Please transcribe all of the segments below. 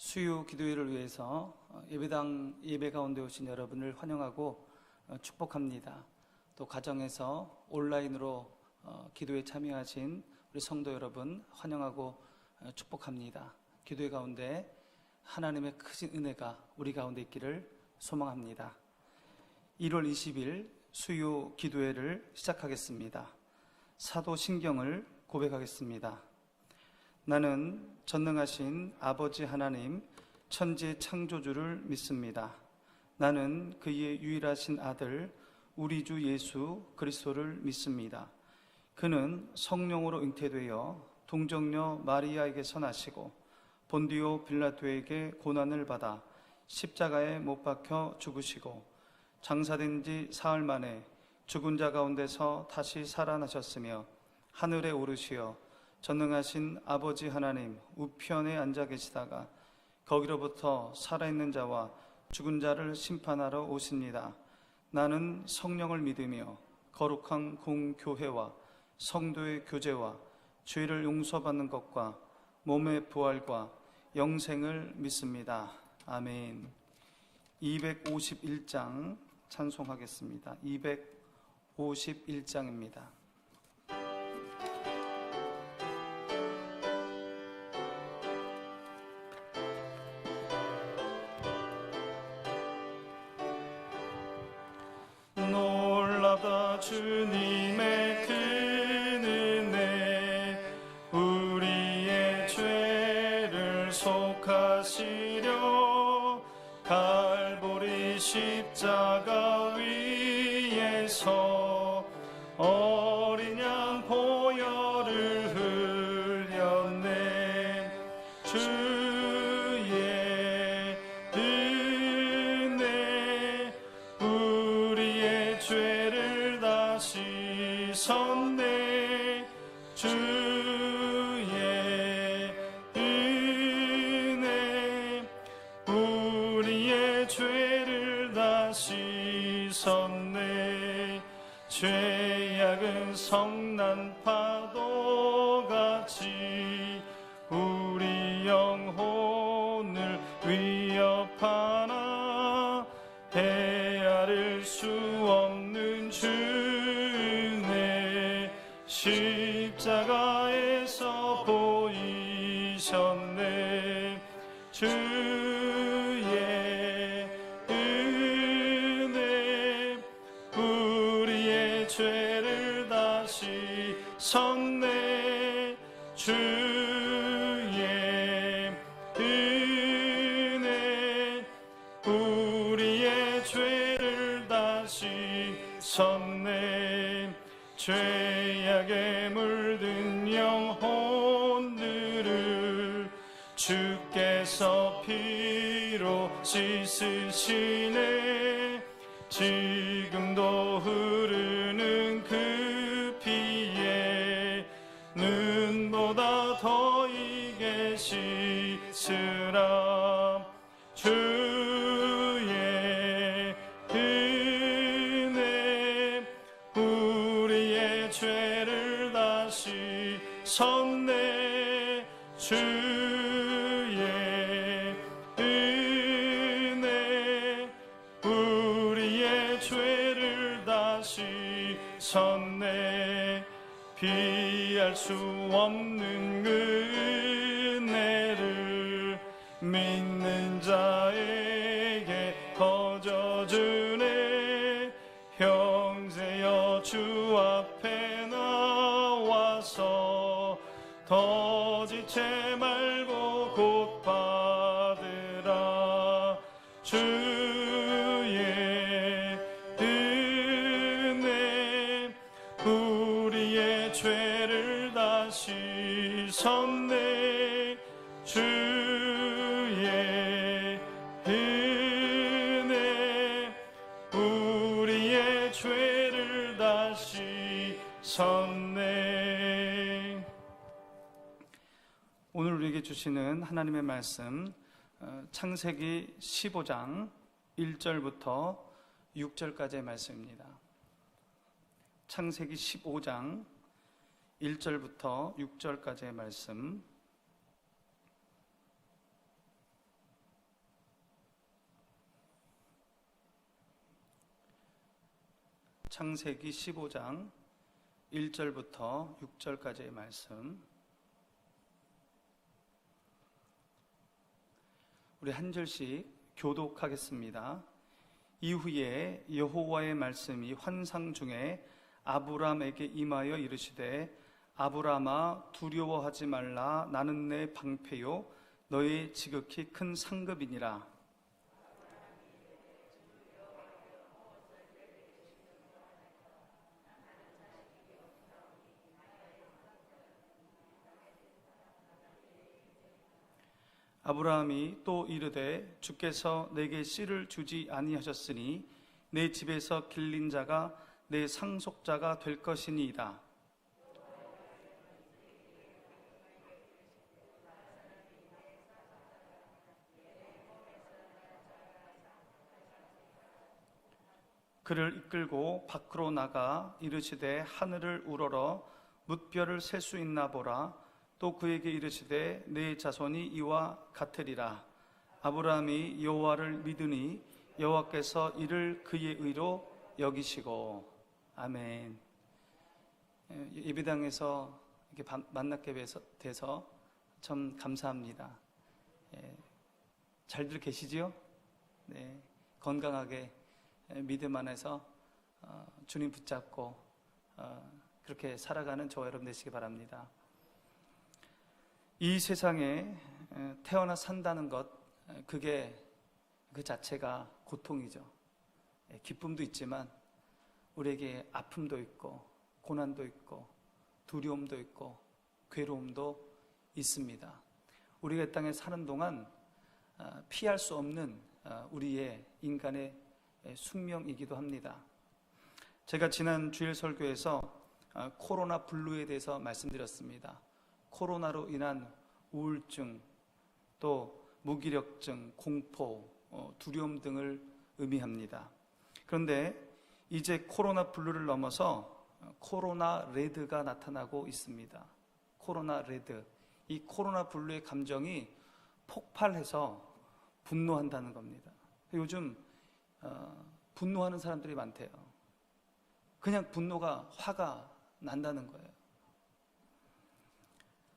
수요 기도회를 위해서 예배당 예배 가운데 오신 여러분을 환영하고 축복합니다. 또 가정에서 온라인으로 기도에 참여하신 우리 성도 여러분 환영하고 축복합니다. 기도회 가운데 하나님의 크신 은혜가 우리 가운데 있기를 소망합니다. 1월 20일 수요 기도회를 시작하겠습니다. 사도신경을 고백하겠습니다. 나는 전능하신 아버지 하나님 천지 창조주를 믿습니다. 나는 그의 유일하신 아들 우리 주 예수 그리스도를 믿습니다. 그는 성령으로 잉태되어 동정녀 마리아에게서 나시고 본디오 빌라도에게 고난을 받아 십자가에 못 박혀 죽으시고 장사된 지 사흘 만에 죽은 자 가운데서 다시 살아나셨으며 하늘에 오르시어 전능하신 아버지 하나님 우편에 앉아 계시다가 거기로부터 살아있는 자와 죽은 자를 심판하러 오십니다. 나는 성령을 믿으며 거룩한 공교회와 성도의 교제와 죄를 용서받는 것과 몸의 부활과 영생을 믿습니다. 아멘. 251장 찬송하겠습니다. 251장입니다. 놀랍다 주님의 큰 은혜 우리의 죄를 속하시려 갈보리 십자가 위에서 어린 양 보혈을 흘렸네. 주의 은혜 우리의 죄를 다 씻었네. 주의 은혜 우리의 죄를 다 씻었네. 죄악은 성난 파도같이 우리 영혼을 위협하나 헤아릴 수 없는 주네. 십자가에서 보이셨네. 주의 은혜 우리의 죄를 다 씻었네. 주의 은혜 우리의 죄를 다 씻었네. 죄악에 물든 영혼들을 주께서 피로 씻으시네. 지금도 흐르는 그 피에 눈보다 더 이게 씻으라. 주의 은혜 우리의 죄를 다 씻었네. 주의 은혜 우리의 죄를 다 씻었네. 피할 수 없는 은혜를 믿는 자에게 거저주네. 형제여 주 앞에 나와서 더 지체 말고 곧 받으라. 주의 은혜 우리의 죄를 다 씻었네. 주의 은혜 우리의 죄를 다 씻었네. 오늘 우리에게 주시는 하나님의 말씀 창세기 15장 1절부터 6절까지의 말씀입니다. 창세기 15장 1절부터 6절까지의 말씀 창세기 15장 1절부터 6절까지의 말씀. 우리 한 절씩 교독하겠습니다. 이후에 여호와의 말씀이 환상 중에 아브람에게 임하여 이르시되 아브람아 두려워하지 말라. 나는 내 방패요 너의 지극히 큰 상급이니라. 아브라함이 또 이르되 주께서 내게 씨를 주지 아니하셨으니 내 집에서 길린 자가 내 상속자가 될 것이니이다. 그를 이끌고 밖으로 나가 이르시되 하늘을 우러러 뭇별을 셀 수 있나 보라. 또 그에게 이르시되 내 자손이 이와 같으리라. 아브라함이 여호와를 믿으니 여호와께서 이를 그의 의로 여기시고. 아멘. 예배당에서 이렇게 만나게 돼서 참 감사합니다. 잘들 계시지요? 네, 건강하게 믿음 안에서 주님 붙잡고 그렇게 살아가는 저와 여러분 되시기 바랍니다. 이 세상에 태어나 산다는 것, 그게 그 자체가 고통이죠. 기쁨도 있지만 우리에게 아픔도 있고 고난도 있고 두려움도 있고 괴로움도 있습니다. 우리가 이 땅에 사는 동안 피할 수 없는 우리의 인간의 숙명이기도 합니다. 제가 지난 주일 설교에서 코로나 블루에 대해서 말씀드렸습니다. 코로나로 인한 우울증, 또 무기력증, 공포, 두려움 등을 의미합니다. 그런데 이제 코로나 블루를 넘어서 코로나 레드가 나타나고 있습니다. 코로나 레드. 이 코로나 블루의 감정이 폭발해서 분노한다는 겁니다. 요즘 분노하는 사람들이 많대요. 그냥 분노가 화가 난다는 거예요.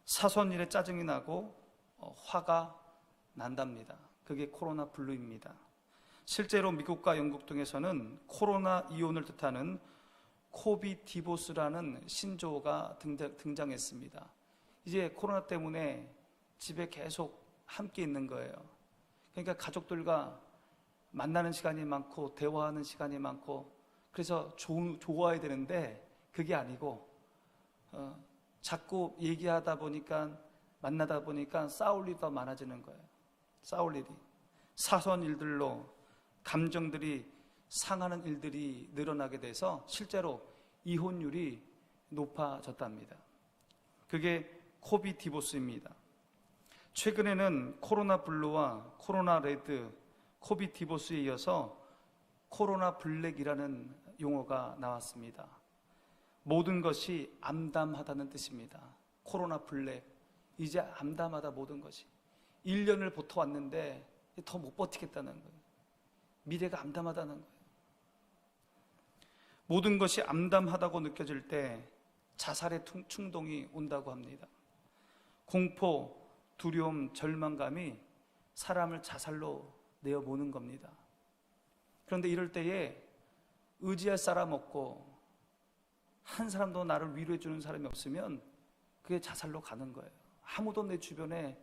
사소한 일에 짜증이 나고 화가 난답니다. 그게 코로나 블루입니다. 실제로 미국과 영국 등에서는 코로나 이온을 뜻하는 코비디보스라는 신조어가 등장했습니다. 이제 코로나 때문에 집에 계속 함께 있는 거예요. 그러니까 가족들과 만나는 시간이 많고 대화하는 시간이 많고 그래서 좋아야 되는데 그게 아니고 자꾸 얘기하다 보니까 만나다 보니까 싸울 일이 더 많아지는 거예요. 싸울 일이. 사소한 일들로 감정들이 상하는 일들이 늘어나게 돼서 실제로 이혼율이 높아졌답니다. 그게 코비디보스입니다. 최근에는 코로나 블루와 코로나 레드, 코비디보스에 이어서 코로나 블랙이라는 용어가 나왔습니다. 모든 것이 암담하다는 뜻입니다. 코로나 블랙. 이제 암담하다 모든 것이. 1년을 버텨왔는데 더 못 버티겠다는 거예요. 미래가 암담하다는 거예요. 모든 것이 암담하다고 느껴질 때 자살의 충동이 온다고 합니다. 공포, 두려움, 절망감이 사람을 자살로 내어보는 겁니다. 그런데 이럴 때에 의지할 사람 없고 한 사람도 나를 위로해 주는 사람이 없으면 그게 자살로 가는 거예요. 아무도 내 주변에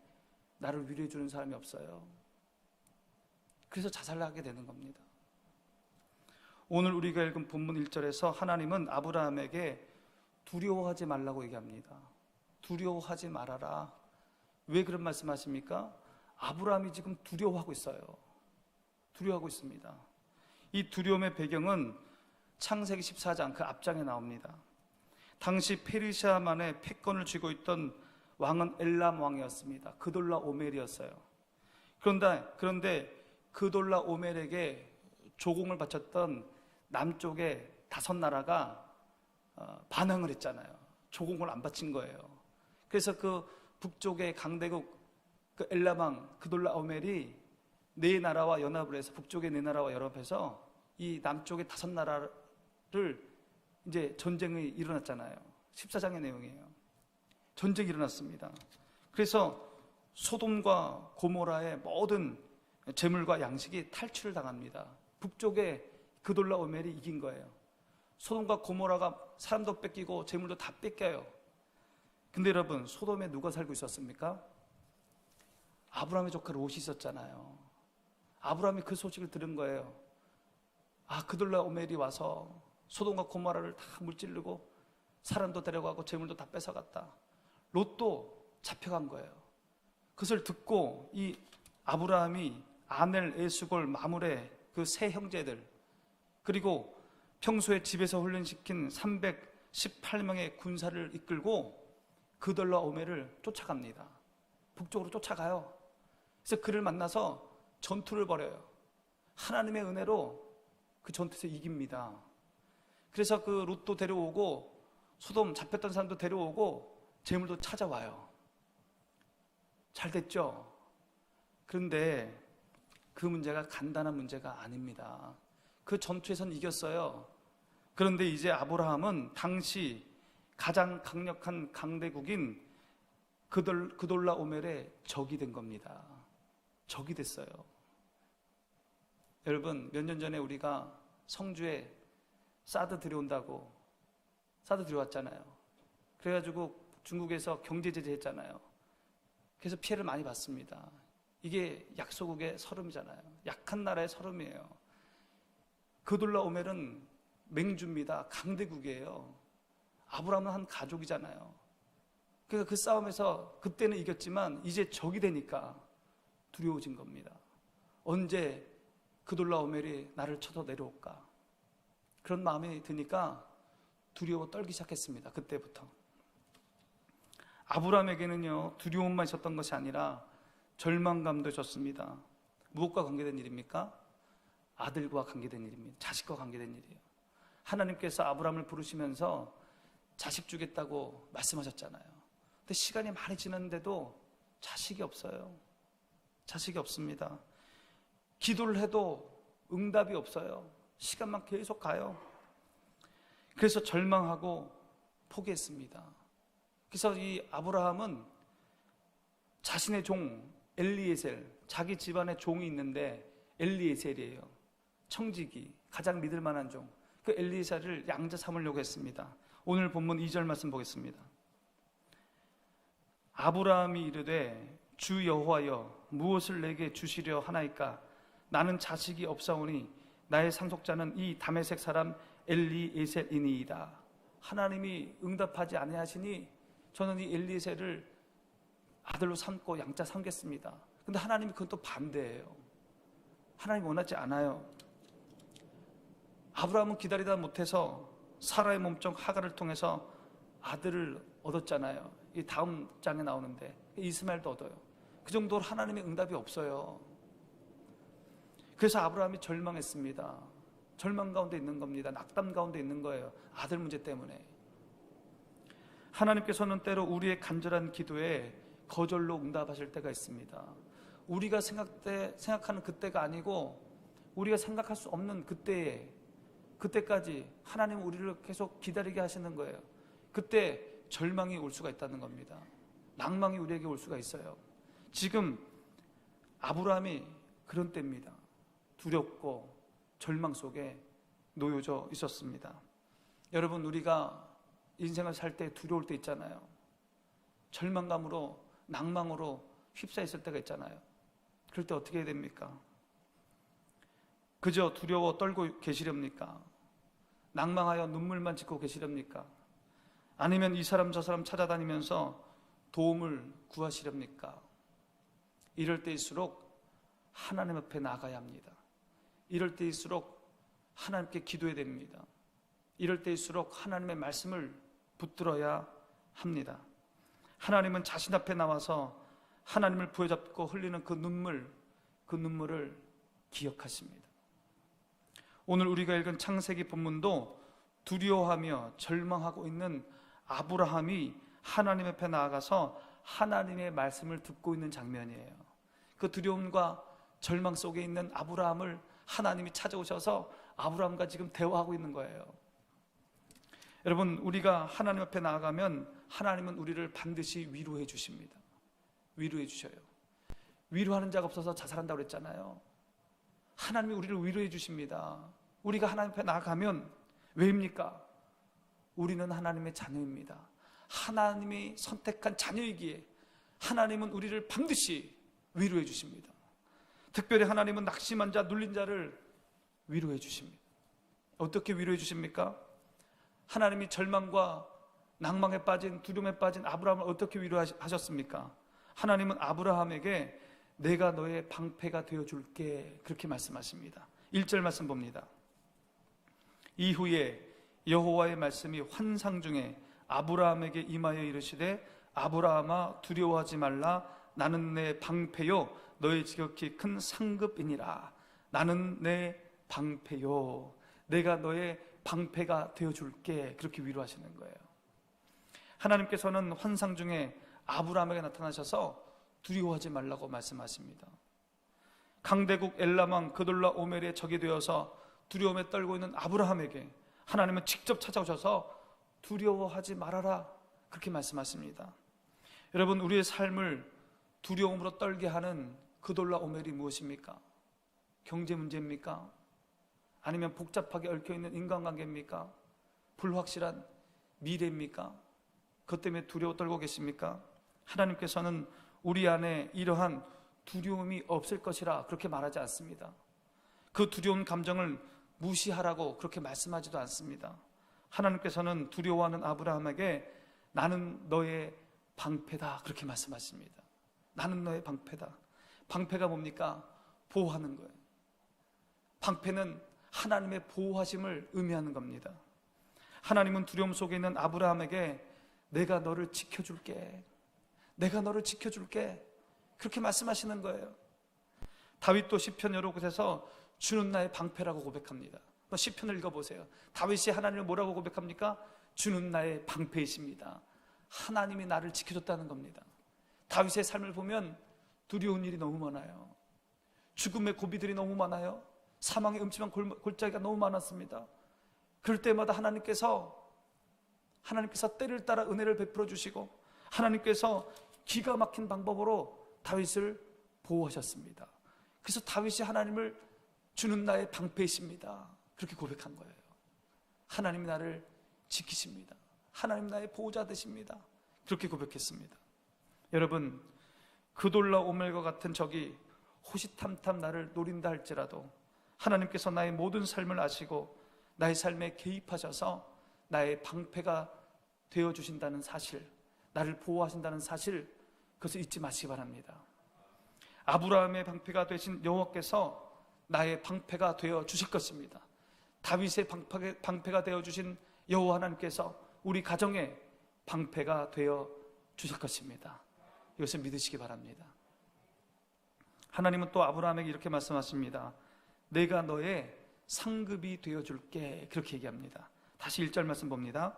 나를 위로해 주는 사람이 없어요. 그래서 자살을 하게 되는 겁니다. 오늘 우리가 읽은 본문 1절에서 하나님은 아브라함에게 두려워하지 말라고 얘기합니다. 두려워하지 말아라. 왜 그런 말씀하십니까? 아브라함이 지금 두려워하고 있어요. 두려워하고 있습니다. 이 두려움의 배경은 창세기 14장 그 앞장에 나옵니다. 당시 페르시아만의 패권을 쥐고 있던 왕은 엘람 왕이었습니다. 그돌라 오멜이었어요. 그런데 그돌라 오멜에게 조공을 바쳤던 남쪽의 5나라가 반항을 했잖아요. 조공을 안 바친 거예요. 그래서 그 북쪽의 강대국 그 엘람 왕 그돌라 오멜이 4나라와 연합을 해서 북쪽의 4나라와 연합해서 이 남쪽의 5나라를 이제 전쟁이 일어났잖아요. 14장의 내용이에요. 전쟁이 일어났습니다. 그래서 소돔과 고모라의 모든 재물과 양식이 탈취를 당합니다. 북쪽에 그돌라오멜이 이긴 거예요. 소돔과 고모라가 사람도 뺏기고 재물도 다 뺏겨요. 근데 여러분, 소돔에 누가 살고 있었습니까? 아브라함의 조카 롯이 있었잖아요. 아브라함이 그 소식을 들은 거예요. 그돌라오멜이 와서 소돔과 고모라를 다 물찌르고 사람도 데려가고 재물도 다 뺏어갔다. 롯도 잡혀간 거예요. 그것을 듣고 이 아브라함이 아넬, 에스골, 마므레 그 세 형제들, 그리고 평소에 집에서 훈련시킨 318명의 군사를 이끌고 그돌라오멜을 쫓아갑니다. 북쪽으로 쫓아가요. 그래서 그를 만나서 전투를 벌여요. 하나님의 은혜로 그 전투에서 이깁니다. 그래서 그 롯도 데려오고 소돔 잡혔던 사람도 데려오고 재물도 찾아와요. 잘 됐죠? 그런데 그 문제가 간단한 문제가 아닙니다. 그 전투에선 이겼어요. 그런데 이제 아브라함은 당시 가장 강력한 강대국인 그돌라오멜의 적이 된 겁니다. 적이 됐어요. 여러분, 몇 년 전에 우리가 성주에 사드 들여온다고 사드 들여왔잖아요. 그래가지고 중국에서 경제 제재했잖아요. 그래서 피해를 많이 받습니다. 이게 약소국의 서름이잖아요. 약한 나라의 서름이에요. 그돌라오멜은 맹주입니다. 강대국이에요. 아브라함은 한 가족이잖아요. 그러니까 그 싸움에서 그때는 이겼지만 이제 적이 되니까 두려워진 겁니다. 언제 그돌라오멜이 나를 쳐서 내려올까? 그런 마음이 드니까 두려워 떨기 시작했습니다. 그때부터. 아브라함에게는요, 두려움만 있었던 것이 아니라 절망감도 있었습니다. 무엇과 관계된 일입니까? 아들과 관계된 일입니다. 자식과 관계된 일이에요. 하나님께서 아브라함을 부르시면서 자식 주겠다고 말씀하셨잖아요. 근데 시간이 많이 지났는데도 자식이 없어요. 자식이 없습니다. 기도를 해도 응답이 없어요. 시간만 계속 가요. 그래서 절망하고 포기했습니다. 그래서 이 아브라함은 자신의 종 엘리에셀, 자기 집안에 종이 있는데 엘리에셀이에요. 청지기, 가장 믿을 만한 종. 그 엘리에셀을 양자 삼으려고 했습니다. 오늘 본문 2절 말씀 보겠습니다. 아브라함이 이르되 주 여호와여 무엇을 내게 주시려 하나이까? 나는 자식이 없사오니 나의 상속자는 이 다메섹 사람 엘리에셀이니이다. 하나님이 응답하지 아니하시니 저는 이 엘리에셀을 아들로 삼고 양자 삼겠습니다. 근데 하나님이 그건 또 반대예요. 하나님이 원하지 않아요. 아브라함은 기다리다 못해서 사라의 몸종 하갈을 통해서 아들을 얻었잖아요. 이 다음 장에 나오는데 이스마엘도 얻어요. 그 정도로 하나님의 응답이 없어요. 그래서 아브라함이 절망했습니다. 절망 가운데 있는 겁니다. 낙담 가운데 있는 거예요. 아들 문제 때문에. 하나님께서는 때로 우리의 간절한 기도에 거절로 응답하실 때가 있습니다. 우리가 생각하는 그때가 아니고 우리가 생각할 수 없는 그때까지 하나님은 우리를 계속 기다리게 하시는 거예요. 그때 절망이 올 수가 있다는 겁니다. 낭망이 우리에게 올 수가 있어요. 지금 아브라함이 그런 때입니다. 두렵고 절망 속에 놓여져 있었습니다. 여러분, 우리가 인생을 살 때 두려울 때 있잖아요. 절망감으로, 낭망으로 휩싸였을 때가 있잖아요. 그럴 때 어떻게 해야 됩니까? 그저 두려워 떨고 계시렵니까? 낭망하여 눈물만 짓고 계시렵니까? 아니면 이 사람 저 사람 찾아다니면서 도움을 구하시렵니까? 이럴 때일수록 하나님 앞에 나가야 합니다. 이럴 때일수록 하나님께 기도해야 됩니다. 이럴 때일수록 하나님의 말씀을 붙들어야 합니다. 하나님은 자신 앞에 나와서 하나님을 부여잡고 흘리는 그 눈물을 기억하십니다. 오늘 우리가 읽은 창세기 본문도 두려워하며 절망하고 있는 아브라함이 하나님 앞에 나아가서 하나님의 말씀을 듣고 있는 장면이에요. 그 두려움과 절망 속에 있는 아브라함을 하나님이 찾아오셔서 아브라함과 지금 대화하고 있는 거예요. 여러분, 우리가 하나님 앞에 나아가면 하나님은 우리를 반드시 위로해 주십니다. 위로해 주셔요. 위로하는 자가 없어서 자살한다고 그랬잖아요. 하나님이 우리를 위로해 주십니다. 우리가 하나님 앞에 나아가면 왜입니까? 우리는 하나님의 자녀입니다. 하나님이 선택한 자녀이기에 하나님은 우리를 반드시 위로해 주십니다. 특별히 하나님은 낙심한 자, 눌린 자를 위로해 주십니다. 어떻게 위로해 주십니까? 하나님이 절망과 낭망에 빠진, 두려움에 빠진 아브라함을 어떻게 위로하셨습니까? 하나님은 아브라함에게 내가 너의 방패가 되어줄게, 그렇게 말씀하십니다. 1절 말씀 봅니다. 이후에 여호와의 말씀이 환상 중에 아브라함에게 임하여 이르시되 아브라함아 두려워하지 말라. 나는 내 방패요 너의 지극히 큰 상급이니라. 나는 내 방패요, 내가 너의 방패가 되어줄게, 그렇게 위로하시는 거예요. 하나님께서는 환상 중에 아브라함에게 나타나셔서 두려워하지 말라고 말씀하십니다. 강대국 엘람왕 그돌라오멜의 적이 되어서 두려움에 떨고 있는 아브라함에게 하나님은 직접 찾아오셔서 두려워하지 말아라, 그렇게 말씀하십니다. 여러분, 우리의 삶을 두려움으로 떨게 하는 그돌라오멜이 무엇입니까? 경제 문제입니까? 아니면 복잡하게 얽혀있는 인간관계입니까? 불확실한 미래입니까? 그것 때문에 두려워 떨고 계십니까? 하나님께서는 우리 안에 이러한 두려움이 없을 것이라 그렇게 말하지 않습니다. 그 두려운 감정을 무시하라고 그렇게 말씀하지도 않습니다. 하나님께서는 두려워하는 아브라함에게 나는 너의 방패다, 그렇게 말씀하십니다. 나는 너의 방패다. 방패가 뭡니까? 보호하는 거예요. 방패는 하나님의 보호하심을 의미하는 겁니다. 하나님은 두려움 속에 있는 아브라함에게 내가 너를 지켜줄게, 내가 너를 지켜줄게, 그렇게 말씀하시는 거예요. 다윗도 시편 여러 곳에서 주는 나의 방패라고 고백합니다. 시편을 읽어보세요. 다윗이 하나님을 뭐라고 고백합니까? 주는 나의 방패이십니다. 하나님이 나를 지켜줬다는 겁니다. 다윗의 삶을 보면 두려운 일이 너무 많아요. 죽음의 고비들이 너무 많아요. 사망의 음침한 골짜기가 너무 많았습니다. 그럴 때마다 하나님께서 때를 따라 은혜를 베풀어 주시고 하나님께서 기가 막힌 방법으로 다윗을 보호하셨습니다. 그래서 다윗이 하나님을 주는 나의 방패이십니다, 그렇게 고백한 거예요. 하나님이 나를 지키십니다. 하나님 나의 보호자 되십니다, 그렇게 고백했습니다. 여러분, 그돌라오멜과 같은 적이 호시탐탐 나를 노린다 할지라도 하나님께서 나의 모든 삶을 아시고 나의 삶에 개입하셔서 나의 방패가 되어주신다는 사실, 나를 보호하신다는 사실, 그것을 잊지 마시기 바랍니다. 아브라함의 방패가 되신 여호와께서 나의 방패가 되어 주실 것입니다. 다윗의 방패가 되어 주신 여호와 하나님께서 우리 가정의 방패가 되어 주실 것입니다. 이것을 믿으시기 바랍니다. 하나님은 또 아브라함에게 이렇게 말씀하십니다. 내가 너의 상급이 되어줄게, 그렇게 얘기합니다. 다시 1절 말씀 봅니다.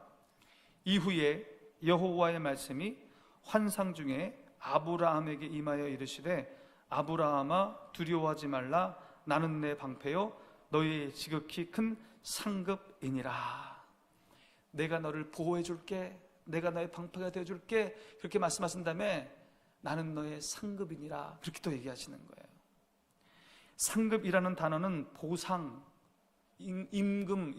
이후에 여호와의 말씀이 환상 중에 아브라함에게 임하여 이르시되 아브라함아 두려워하지 말라. 나는 내 방패요 너의 지극히 큰 상급이니라. 내가 너를 보호해 줄게, 내가 너의 방패가 되어줄게, 그렇게 말씀하신 다음에 나는 너의 상급이니라, 그렇게 또 얘기하시는 거예요. 상급이라는 단어는 보상, 임금,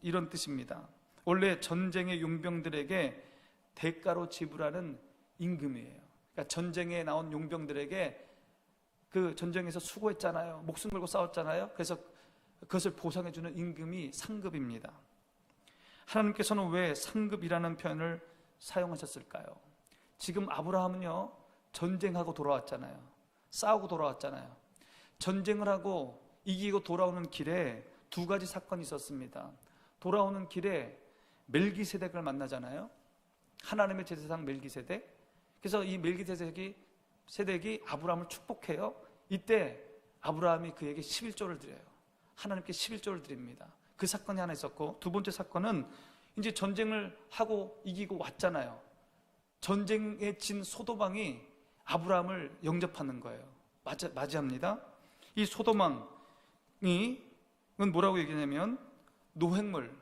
이런 뜻입니다. 원래 전쟁의 용병들에게 대가로 지불하는 임금이에요. 그러니까 전쟁에 나온 용병들에게 그 전쟁에서 수고했잖아요. 목숨 걸고 싸웠잖아요. 그래서 그것을 보상해주는 임금이 상급입니다. 하나님께서는 왜 상급이라는 표현을 사용하셨을까요? 지금 아브라함은요, 전쟁하고 돌아왔잖아요. 싸우고 돌아왔잖아요. 전쟁을 하고 이기고 돌아오는 길에 두 가지 사건이 있었습니다. 돌아오는 길에 멜기세덱을 만나잖아요. 하나님의 제사장 멜기세덱. 그래서 이 멜기세덱이 아브라함을 축복해요. 이때 아브라함이 그에게 11조를 드려요. 하나님께 11조를 드립니다. 그 사건이 하나 있었고, 두 번째 사건은 이제 전쟁을 하고 이기고 왔잖아요. 전쟁에 진 소도방이 아브라함을 영접하는 거예요. 맞이합니다. 이 소도망이 뭐라고 얘기하냐면 노획물,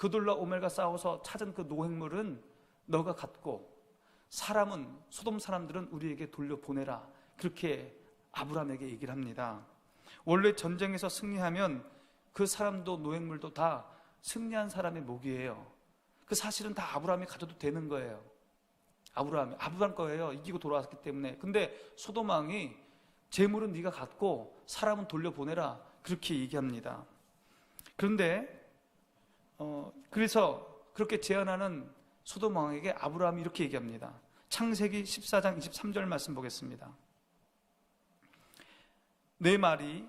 그들과 오멜과 싸워서 찾은 그 노획물은 너가 갖고 사람은, 소돔 사람들은 우리에게 돌려보내라. 그렇게 아브라함에게 얘기를 합니다. 원래 전쟁에서 승리하면 그 사람도 노획물도 다 승리한 사람의 몫이에요. 그 사실은 다 아브라함이 가져도 되는 거예요. 아브라함 거예요. 이기고 돌아왔기 때문에. 근데 소돔 왕이 재물은 네가 갖고 사람은 돌려보내라. 그렇게 얘기합니다. 그런데 그래서 그렇게 제안하는 소돔 왕에게 아브라함이 이렇게 얘기합니다. 창세기 14장 23절 말씀 보겠습니다. 내 말이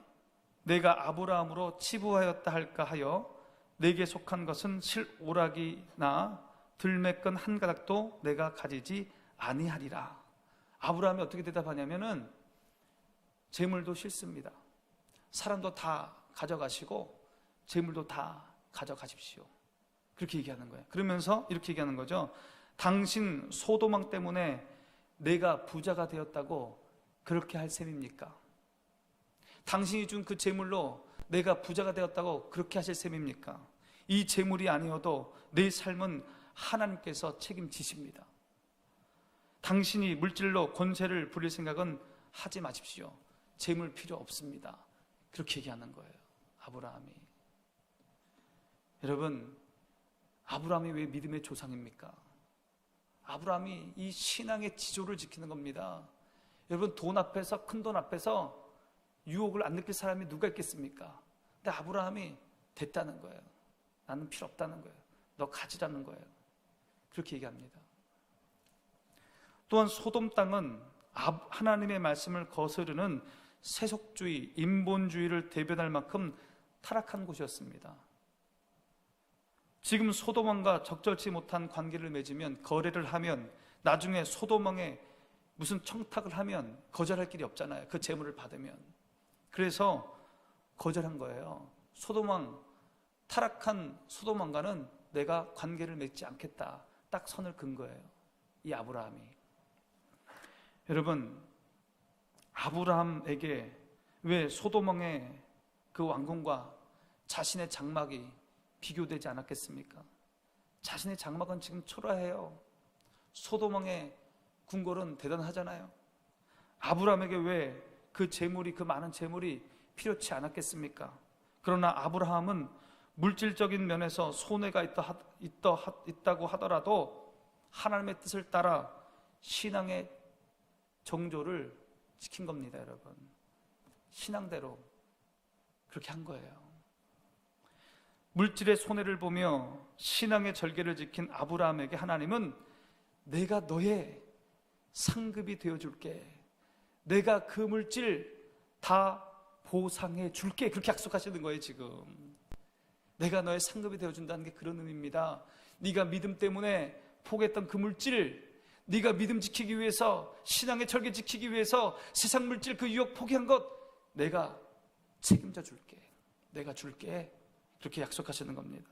내가 아브라함으로 치부하였다 할까 하여 내게 속한 것은 실오락이나 들매끈 한 가닥도 내가 가지지 아니하리라. 아브라함이 어떻게 대답하냐면은 재물도 싫습니다. 사람도 다 가져가시고 재물도 다 가져가십시오. 그렇게 얘기하는 거예요. 그러면서 이렇게 얘기하는 거죠. 당신 소돔 왕 때문에 내가 부자가 되었다고 그렇게 할 셈입니까? 당신이 준 그 재물로 내가 부자가 되었다고 그렇게 하실 셈입니까? 이 재물이 아니어도 내 삶은 하나님께서 책임지십니다. 당신이 물질로 권세를 부릴 생각은 하지 마십시오. 재물 필요 없습니다. 그렇게 얘기하는 거예요, 아브라함이. 여러분, 아브라함이 왜 믿음의 조상입니까? 아브라함이 이 신앙의 지조를 지키는 겁니다. 여러분, 돈 앞에서, 큰 돈 앞에서 유혹을 안 느낄 사람이 누가 있겠습니까? 근데 아브라함이 됐다는 거예요. 나는 필요 없다는 거예요. 너 가지라는 거예요. 그렇게 얘기합니다. 또한 소돔 땅은 하나님의 말씀을 거스르는 세속주의, 인본주의를 대변할 만큼 타락한 곳이었습니다. 지금 소돔 왕과 적절치 못한 관계를 맺으면, 거래를 하면, 나중에 소돔 왕에 무슨 청탁을 하면 거절할 길이 없잖아요. 그 재물을 받으면. 그래서 거절한 거예요. 소돔 왕, 타락한 소돔 왕과는 내가 관계를 맺지 않겠다. 딱 선을 긋은 거예요, 이 아브라함이. 여러분, 아브라함에게 왜 소돔 왕의 그 왕궁과 자신의 장막이 비교되지 않았겠습니까? 자신의 장막은 지금 초라해요. 소돔 왕의 궁궐은 대단하잖아요. 아브라함에게 왜 그 재물이, 그 많은 재물이 필요치 않았겠습니까? 그러나 아브라함은 물질적인 면에서 손해가 있다고 하더라도 하나님의 뜻을 따라 신앙의 정조를 지킨 겁니다, 여러분. 신앙대로 그렇게 한 거예요. 물질의 손해를 보며 신앙의 절개를 지킨 아브라함에게 하나님은 내가 너의 상급이 되어줄게. 내가 그 물질 다 보상해 줄게. 그렇게 약속하시는 거예요, 지금. 내가 너의 상급이 되어준다는 게 그런 의미입니다. 네가 믿음 때문에 포기했던 그 물질, 네가 믿음 지키기 위해서, 신앙의 절개 지키기 위해서 세상 물질 그 유혹 포기한 것 내가 책임져 줄게. 내가 줄게. 그렇게 약속하시는 겁니다.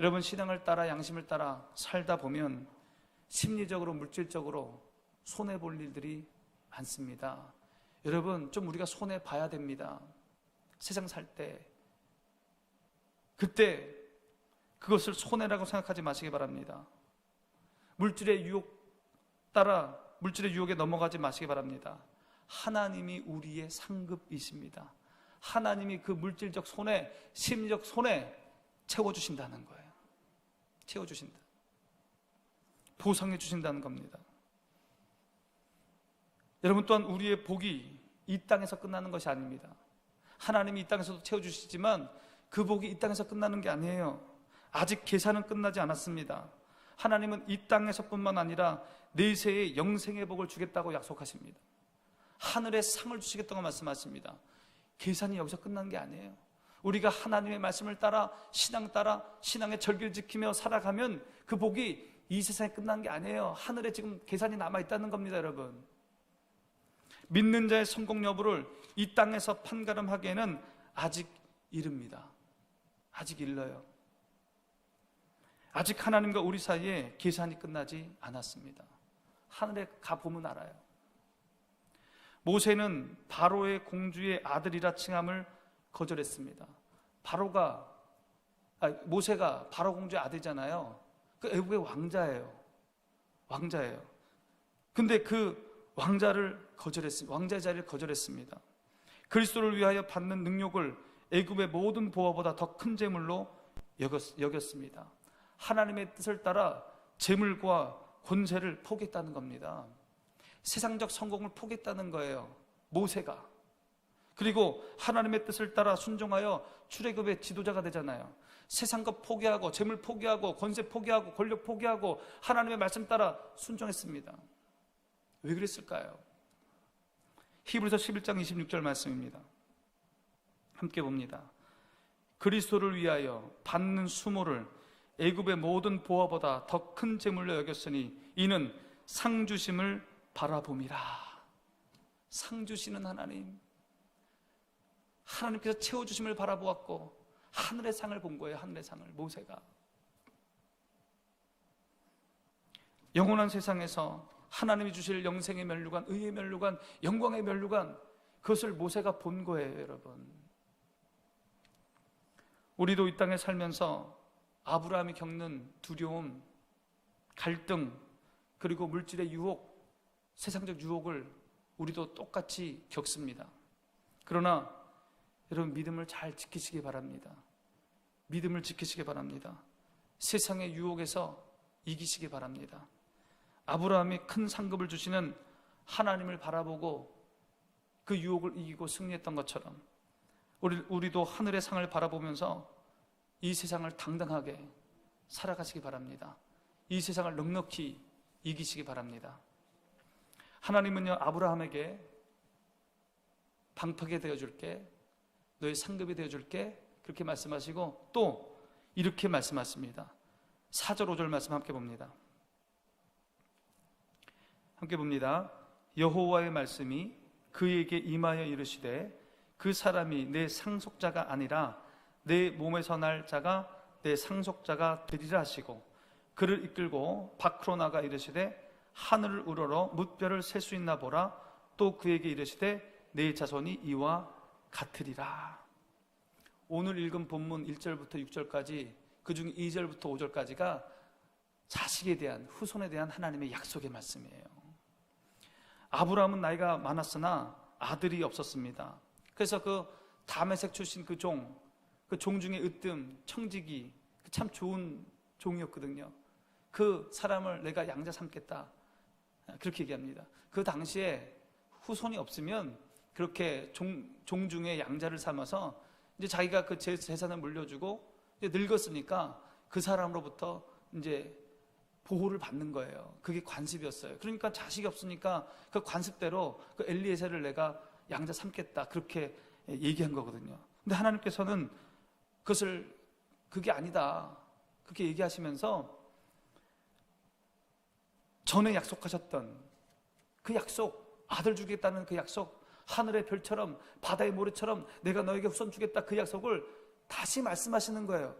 여러분, 신앙을 따라 양심을 따라 살다 보면 심리적으로, 물질적으로 손해볼 일들이 많습니다. 여러분, 좀 우리가 손해봐야 됩니다. 세상 살 때. 그때 그것을 손해라고 생각하지 마시기 바랍니다. 물질의 유혹 따라 물질의 유혹에 넘어가지 마시기 바랍니다. 하나님이 우리의 상급이십니다. 하나님이 그 물질적 손해, 심리적 손해 채워주신다는 거예요. 채워주신다. 보상해 주신다는 겁니다. 여러분, 또한 우리의 복이 이 땅에서 끝나는 것이 아닙니다. 하나님이 이 땅에서도 채워주시지만 그 복이 이 땅에서 끝나는 게 아니에요. 아직 계산은 끝나지 않았습니다. 하나님은 이 땅에서뿐만 아니라 내세의 영생의 복을 주겠다고 약속하십니다. 하늘의 상을 주시겠다고 말씀하십니다. 계산이 여기서 끝난 게 아니에요. 우리가 하나님의 말씀을 따라 신앙의 절기를 지키며 살아가면 그 복이 이 세상에 끝난 게 아니에요. 하늘에 지금 계산이 남아있다는 겁니다, 여러분. 믿는 자의 성공 여부를 이 땅에서 판가름하기에는 아직 이릅니다. 아직 일러요. 아직 하나님과 우리 사이에 계산이 끝나지 않았습니다. 하늘에 가보면 알아요. 모세는 바로의 공주의 아들이라 칭함을 거절했습니다. 바로가 모세가 바로 공주의 아들이잖아요. 그 애국의 왕자예요. 근데 그 왕자의 자리를 거절했습니다. 그리스도를 위하여 받는 능력을 애굽의 모든 보화보다 더 큰 재물로 여겼습니다. 하나님의 뜻을 따라 재물과 권세를 포기했다는 겁니다. 세상적 성공을 포기했다는 거예요, 모세가. 그리고 하나님의 뜻을 따라 순종하여 출애굽의 지도자가 되잖아요. 세상 것 포기하고 재물 포기하고 권세 포기하고 권력 포기하고 하나님의 말씀 따라 순종했습니다. 왜 그랬을까요? 히브리서 11장 26절 말씀입니다. 함께 봅니다. 그리스도를 위하여 받는 수모를 애굽의 모든 보화보다 더 큰 재물로 여겼으니 이는 상 주심을 바라봄이라. 상 주시는 하나님께서 채워주심을 바라보았고 하늘의 상을 본 거예요. 하늘의 상을, 모세가. 영원한 세상에서 하나님이 주실 영생의 면류관, 의의 면류관, 영광의 면류관, 그것을 모세가 본 거예요, 여러분. 우리도 이 땅에 살면서 아브라함이 겪는 두려움, 갈등, 그리고 물질의 유혹, 세상적 유혹을 우리도 똑같이 겪습니다. 그러나 여러분, 믿음을 잘 지키시기 바랍니다. 믿음을 지키시기 바랍니다. 세상의 유혹에서 이기시기 바랍니다. 아브라함이 큰 상급을 주시는 하나님을 바라보고 그 유혹을 이기고 승리했던 것처럼 우리도 하늘의 상을 바라보면서 이 세상을 당당하게 살아가시기 바랍니다. 이 세상을 넉넉히 이기시기 바랍니다. 하나님은요, 아브라함에게 방패가 되어줄게, 너의 상급이 되어줄게, 그렇게 말씀하시고 또 이렇게 말씀하십니다. 4절 5절 말씀 함께 봅니다. 여호와의 말씀이 그에게 임하여 이르시되 그 사람이 내 상속자가 아니라 내 몸에서 날 자가 내 상속자가 되리라 하시고 그를 이끌고 밖으로 나가 이르시되 하늘을 우러러 뭇별을 셀 수 있나 보라. 또 그에게 이르시되 내 자손이 이와 같으리라. 오늘 읽은 본문 1절부터 6절까지, 그중 2절부터 5절까지가 자식에 대한, 후손에 대한 하나님의 약속의 말씀이에요. 아브라함은 나이가 많았으나 아들이 없었습니다. 그래서 그 다메섹 출신 그 종 중에 으뜸, 청지기, 참 좋은 종이었거든요. 그 사람을 내가 양자 삼겠다, 그렇게 얘기합니다. 그 당시에 후손이 없으면 그렇게 종 중에 양자를 삼아서 이제 자기가 그 재산을 물려주고 이제 늙었으니까 그 사람으로부터 이제 보호를 받는 거예요. 그게 관습이었어요. 그러니까 자식이 없으니까 그 관습대로 그 엘리에셀을 내가 양자 삼겠다, 그렇게 얘기한 거거든요. 근데 하나님께서는 그게 아니다, 그렇게 얘기하시면서 전에 약속하셨던 그 약속, 아들 주겠다는 그 약속, 하늘의 별처럼 바다의 모래처럼 내가 너에게 후손 주겠다, 그 약속을 다시 말씀하시는 거예요.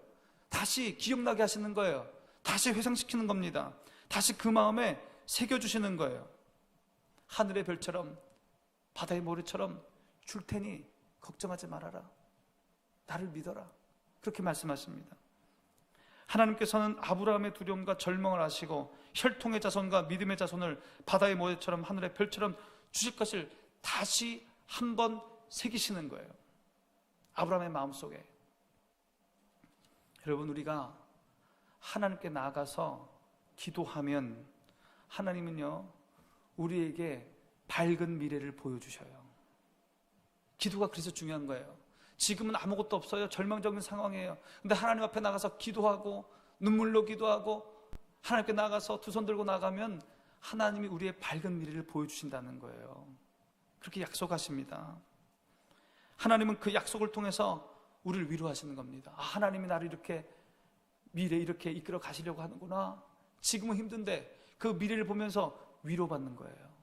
다시 기억나게 하시는 거예요. 다시 회상시키는 겁니다. 다시 그 마음에 새겨주시는 거예요. 하늘의 별처럼 바다의 모래처럼 줄 테니 걱정하지 말아라, 나를 믿어라, 그렇게 말씀하십니다. 하나님께서는 아브라함의 두려움과 절망을 아시고 혈통의 자손과 믿음의 자손을 바다의 모래처럼 하늘의 별처럼 주실 것을 다시 한번 새기시는 거예요, 아브라함의 마음속에. 여러분, 우리가 하나님께 나아가서 기도하면 하나님은요, 우리에게 밝은 미래를 보여주셔요. 기도가 그래서 중요한 거예요. 지금은 아무것도 없어요. 절망적인 상황이에요. 근데 하나님 앞에 나가서 기도하고 눈물로 기도하고 하나님께 나가서 두 손 들고 나가면 하나님이 우리의 밝은 미래를 보여주신다는 거예요. 그렇게 약속하십니다. 하나님은 그 약속을 통해서 우리를 위로하시는 겁니다. 하나님이 나를 이렇게 미래 이렇게 이끌어 가시려고 하는구나. 지금은 힘든데 그 미래를 보면서 위로받는 거예요.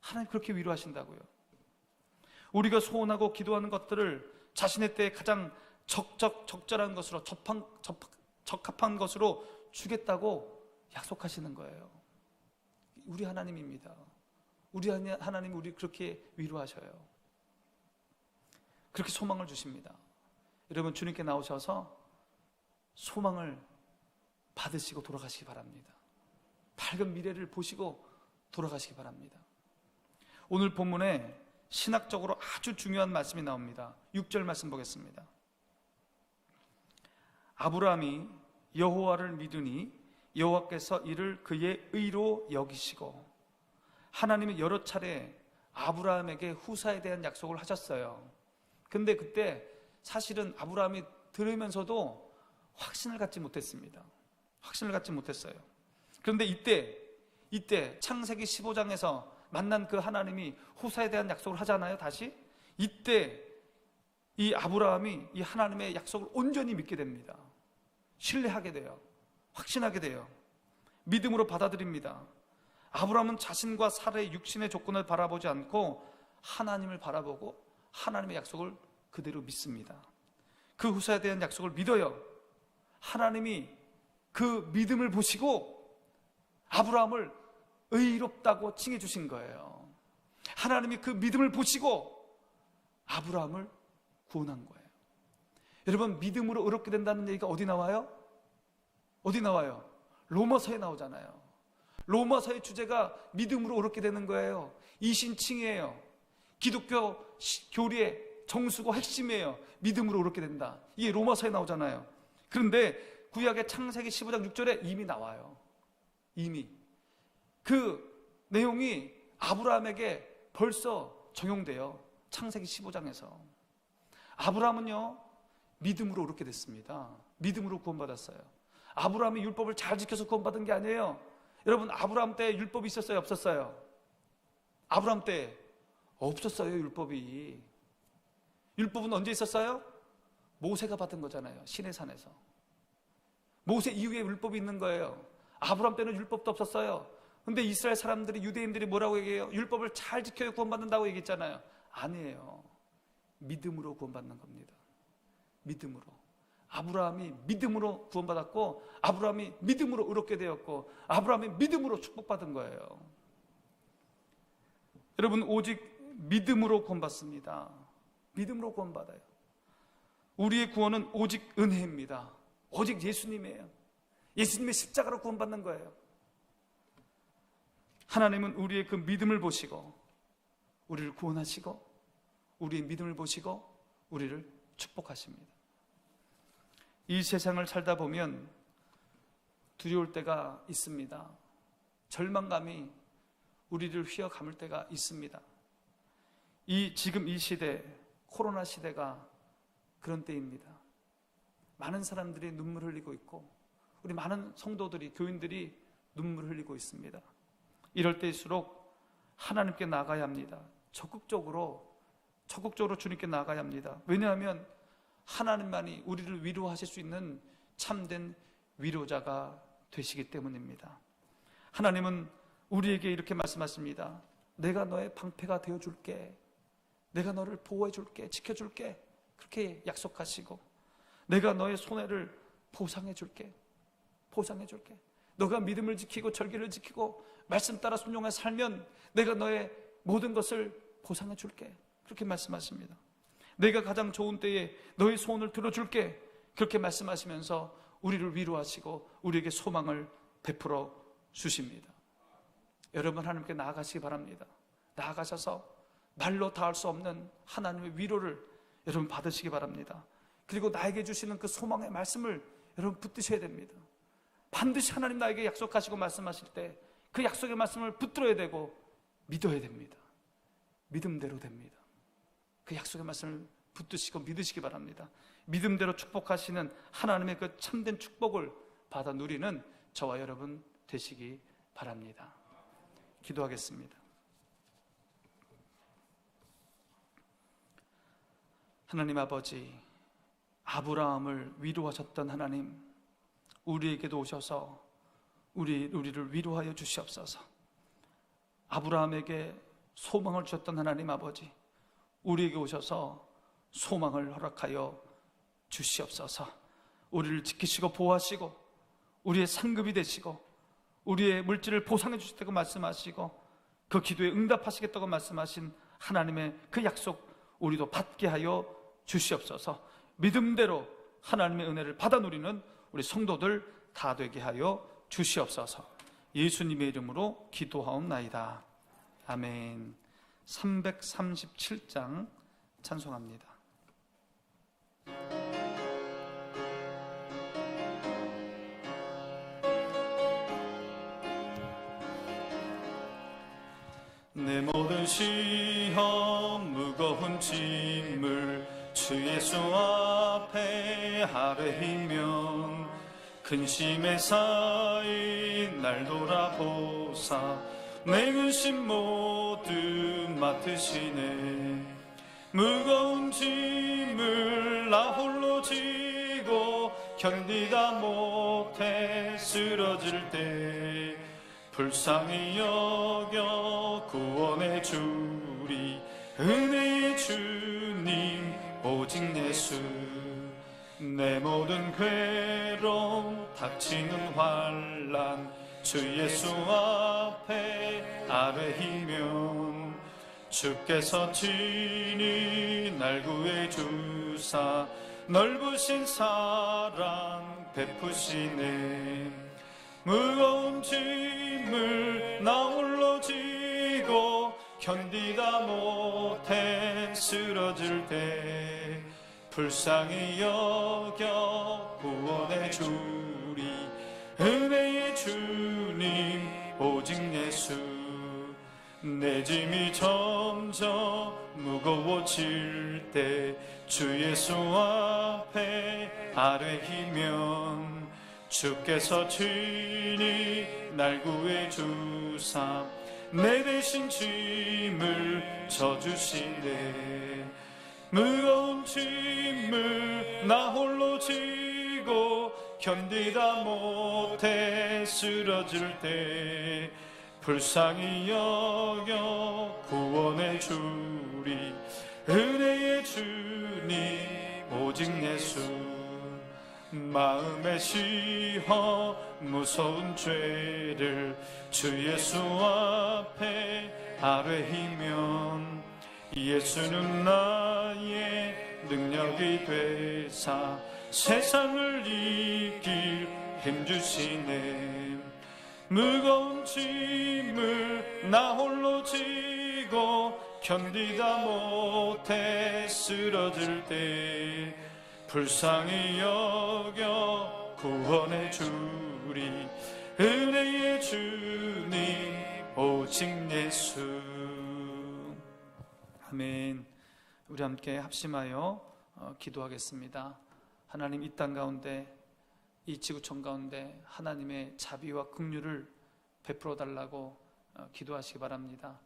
하나님 그렇게 위로하신다고요. 우리가 소원하고 기도하는 것들을 자신의 때에 가장 적절한 것으로 적합한 것으로 주겠다고 약속하시는 거예요. 우리 하나님입니다. 우리 하나님이 우리 그렇게 위로하셔요. 그렇게 소망을 주십니다. 여러분, 주님께 나오셔서 소망을 받으시고 돌아가시기 바랍니다. 밝은 미래를 보시고 돌아가시기 바랍니다. 오늘 본문에 신학적으로 아주 중요한 말씀이 나옵니다. 6절 말씀 보겠습니다. 아브라함이 여호와를 믿으니 여호와께서 이를 그의 의로 여기시고, 하나님이 여러 차례 아브라함에게 후사에 대한 약속을 하셨어요. 근데 그때 사실은 아브라함이 들으면서도 확신을 갖지 못했습니다. 확신을 갖지 못했어요. 그런데 이때 창세기 15장에서 만난 그 하나님이 후사에 대한 약속을 하잖아요. 다시 이때 이 아브라함이 이 하나님의 약속을 온전히 믿게 됩니다. 신뢰하게 돼요. 확신하게 돼요. 믿음으로 받아들입니다. 아브라함은 자신과 사라의 육신의 조건을 바라보지 않고 하나님을 바라보고 하나님의 약속을 그대로 믿습니다. 그 후사에 대한 약속을 믿어요. 하나님이 그 믿음을 보시고 아브라함을 의롭다고 칭해 주신 거예요. 하나님이 그 믿음을 보시고 아브라함을 구원한 거예요. 여러분, 믿음으로 의롭게 된다는 얘기가 어디 나와요? 어디 나와요? 로마서에 나오잖아요. 로마서의 주제가 믿음으로 의롭게 되는 거예요. 이신칭이에요. 기독교 교리의 정수고 핵심이에요. 믿음으로 의롭게 된다. 이게 로마서에 나오잖아요. 그런데 구약의 창세기 15장 6절에 이미 나와요. 이미 그 내용이 아브라함에게 벌써 적용돼요. 창세기 15장에서 아브라함은요 믿음으로 의롭게 됐습니다. 믿음으로 구원받았어요. 아브라함이 율법을 잘 지켜서 구원받은 게 아니에요. 여러분, 아브라함 때 율법이 있었어요? 없었어요? 아브라함 때 없었어요. 율법이. 율법은 언제 있었어요? 모세가 받은 거잖아요. 시내산에서. 모세 이후에 율법이 있는 거예요. 아브라함 때는 율법도 없었어요. 근데 이스라엘 사람들이, 유대인들이 뭐라고 얘기해요? 율법을 잘 지켜야 구원받는다고 얘기했잖아요. 아니에요. 믿음으로 구원받는 겁니다. 믿음으로. 아브라함이 믿음으로 구원받았고, 아브라함이 믿음으로 의롭게 되었고, 아브라함이 믿음으로 축복받은 거예요. 여러분, 오직 믿음으로 구원받습니다. 믿음으로 구원받아요. 우리의 구원은 오직 은혜입니다. 오직 예수님이에요. 예수님의 십자가로 구원받는 거예요. 하나님은 우리의 그 믿음을 보시고 우리를 구원하시고, 우리의 믿음을 보시고 우리를 축복하십니다. 이 세상을 살다 보면 두려울 때가 있습니다. 절망감이 우리를 휘어감을 때가 있습니다. 지금 이 시대, 코로나 시대가 그런 때입니다. 많은 사람들이 눈물 흘리고 있고, 우리 많은 성도들이, 교인들이 눈물 흘리고 있습니다. 이럴 때일수록 하나님께 나가야 합니다. 적극적으로 주님께 나가야 합니다. 왜냐하면 하나님만이 우리를 위로하실 수 있는 참된 위로자가 되시기 때문입니다. 하나님은 우리에게 이렇게 말씀하십니다. 내가 너의 방패가 되어줄게. 내가 너를 보호해줄게. 지켜줄게. 그렇게 약속하시고, 내가 너의 손해를 보상해줄게. 보상해줄게. 너가 믿음을 지키고 절기를 지키고 말씀 따라 순종해 살면 내가 너의 모든 것을 보상해줄게. 그렇게 말씀하십니다. 내가 가장 좋은 때에 너의 소원을 들어줄게. 그렇게 말씀하시면서 우리를 위로하시고 우리에게 소망을 베풀어 주십니다. 여러분, 하나님께 나아가시기 바랍니다. 나아가셔서 말로 다할 수 없는 하나님의 위로를 여러분 받으시기 바랍니다. 그리고 나에게 주시는 그 소망의 말씀을 여러분 붙드셔야 됩니다. 반드시 하나님 나에게 약속하시고 말씀하실 때 그 약속의 말씀을 붙들어야 되고 믿어야 됩니다. 믿음대로 됩니다. 그 약속의 말씀을 붙드시고 믿으시기 바랍니다. 믿음대로 축복하시는 하나님의 그 참된 축복을 받아 누리는 저와 여러분 되시기 바랍니다. 기도하겠습니다. 하나님 아버지, 아브라함을 위로하셨던 하나님, 우리에게도 오셔서 우리를 위로하여 주시옵소서. 아브라함에게 소망을 주셨던 하나님 아버지, 우리에게 오셔서 소망을 허락하여 주시옵소서. 우리를 지키시고 보호하시고 우리의 상급이 되시고 우리의 물질을 보상해 주시다고 말씀하시고 그 기도에 응답하시겠다고 말씀하신 하나님의 그 약속 우리도 받게 하여 주시옵소서. 믿음대로 하나님의 은혜를 받아 누리는 우리 성도들 다 되게 하여 주시옵소서. 예수님의 이름으로 기도하옵나이다. 아멘. 337장 찬송합니다. 내 모든 시험 무거운 짐을 주 예수 앞에 아뢰이면 근심에 쌓인 날 돌아보사 내 근심 모두 맡으시네. 무거운 짐을 나 홀로 지고 견디다 못해 쓰러질 때 불쌍히 여겨 구원해 주리. 은혜의 주님 오직 예수. 내 모든 괴로움 닥치는 환난 주 예수 앞에 아뢰이면 주께서 친히 날 구해 주사 넓으신 사랑 베푸시네. 무거운 짐을 나 홀로 지고 견디다 못해 쓰러질 때 불쌍히 여겨 구원해 주리. 은혜의 주님 오직 예수. 내 짐이 점점 무거워질 때 주 예수 앞에 아뢰이면 주께서 친히 날 구해 주사 내 대신 짐을 져주시네. 무거운 짐을 나 홀로 지고 견디다 못해 쓰러질 때 불쌍히 여겨 구원해 주리. 은혜의 주님 오직 예수. 마음에 시험 무서운 죄를 주 예수 앞에 아뢰이면 예수는 나의 능력이 되사 세상을 이길 힘주시네. 무거운 짐을 나 홀로 지고 견디다 못해 쓰러질 때 불쌍히 여겨 구원해 주리. 은혜의 주님 오직 예수. 아멘. 우리 함께 합심하여 기도하겠습니다. 하나님, 이 땅 가운데, 이 지구촌 가운데 하나님의 자비와 긍휼을 베풀어 달라고 기도하시기 바랍니다.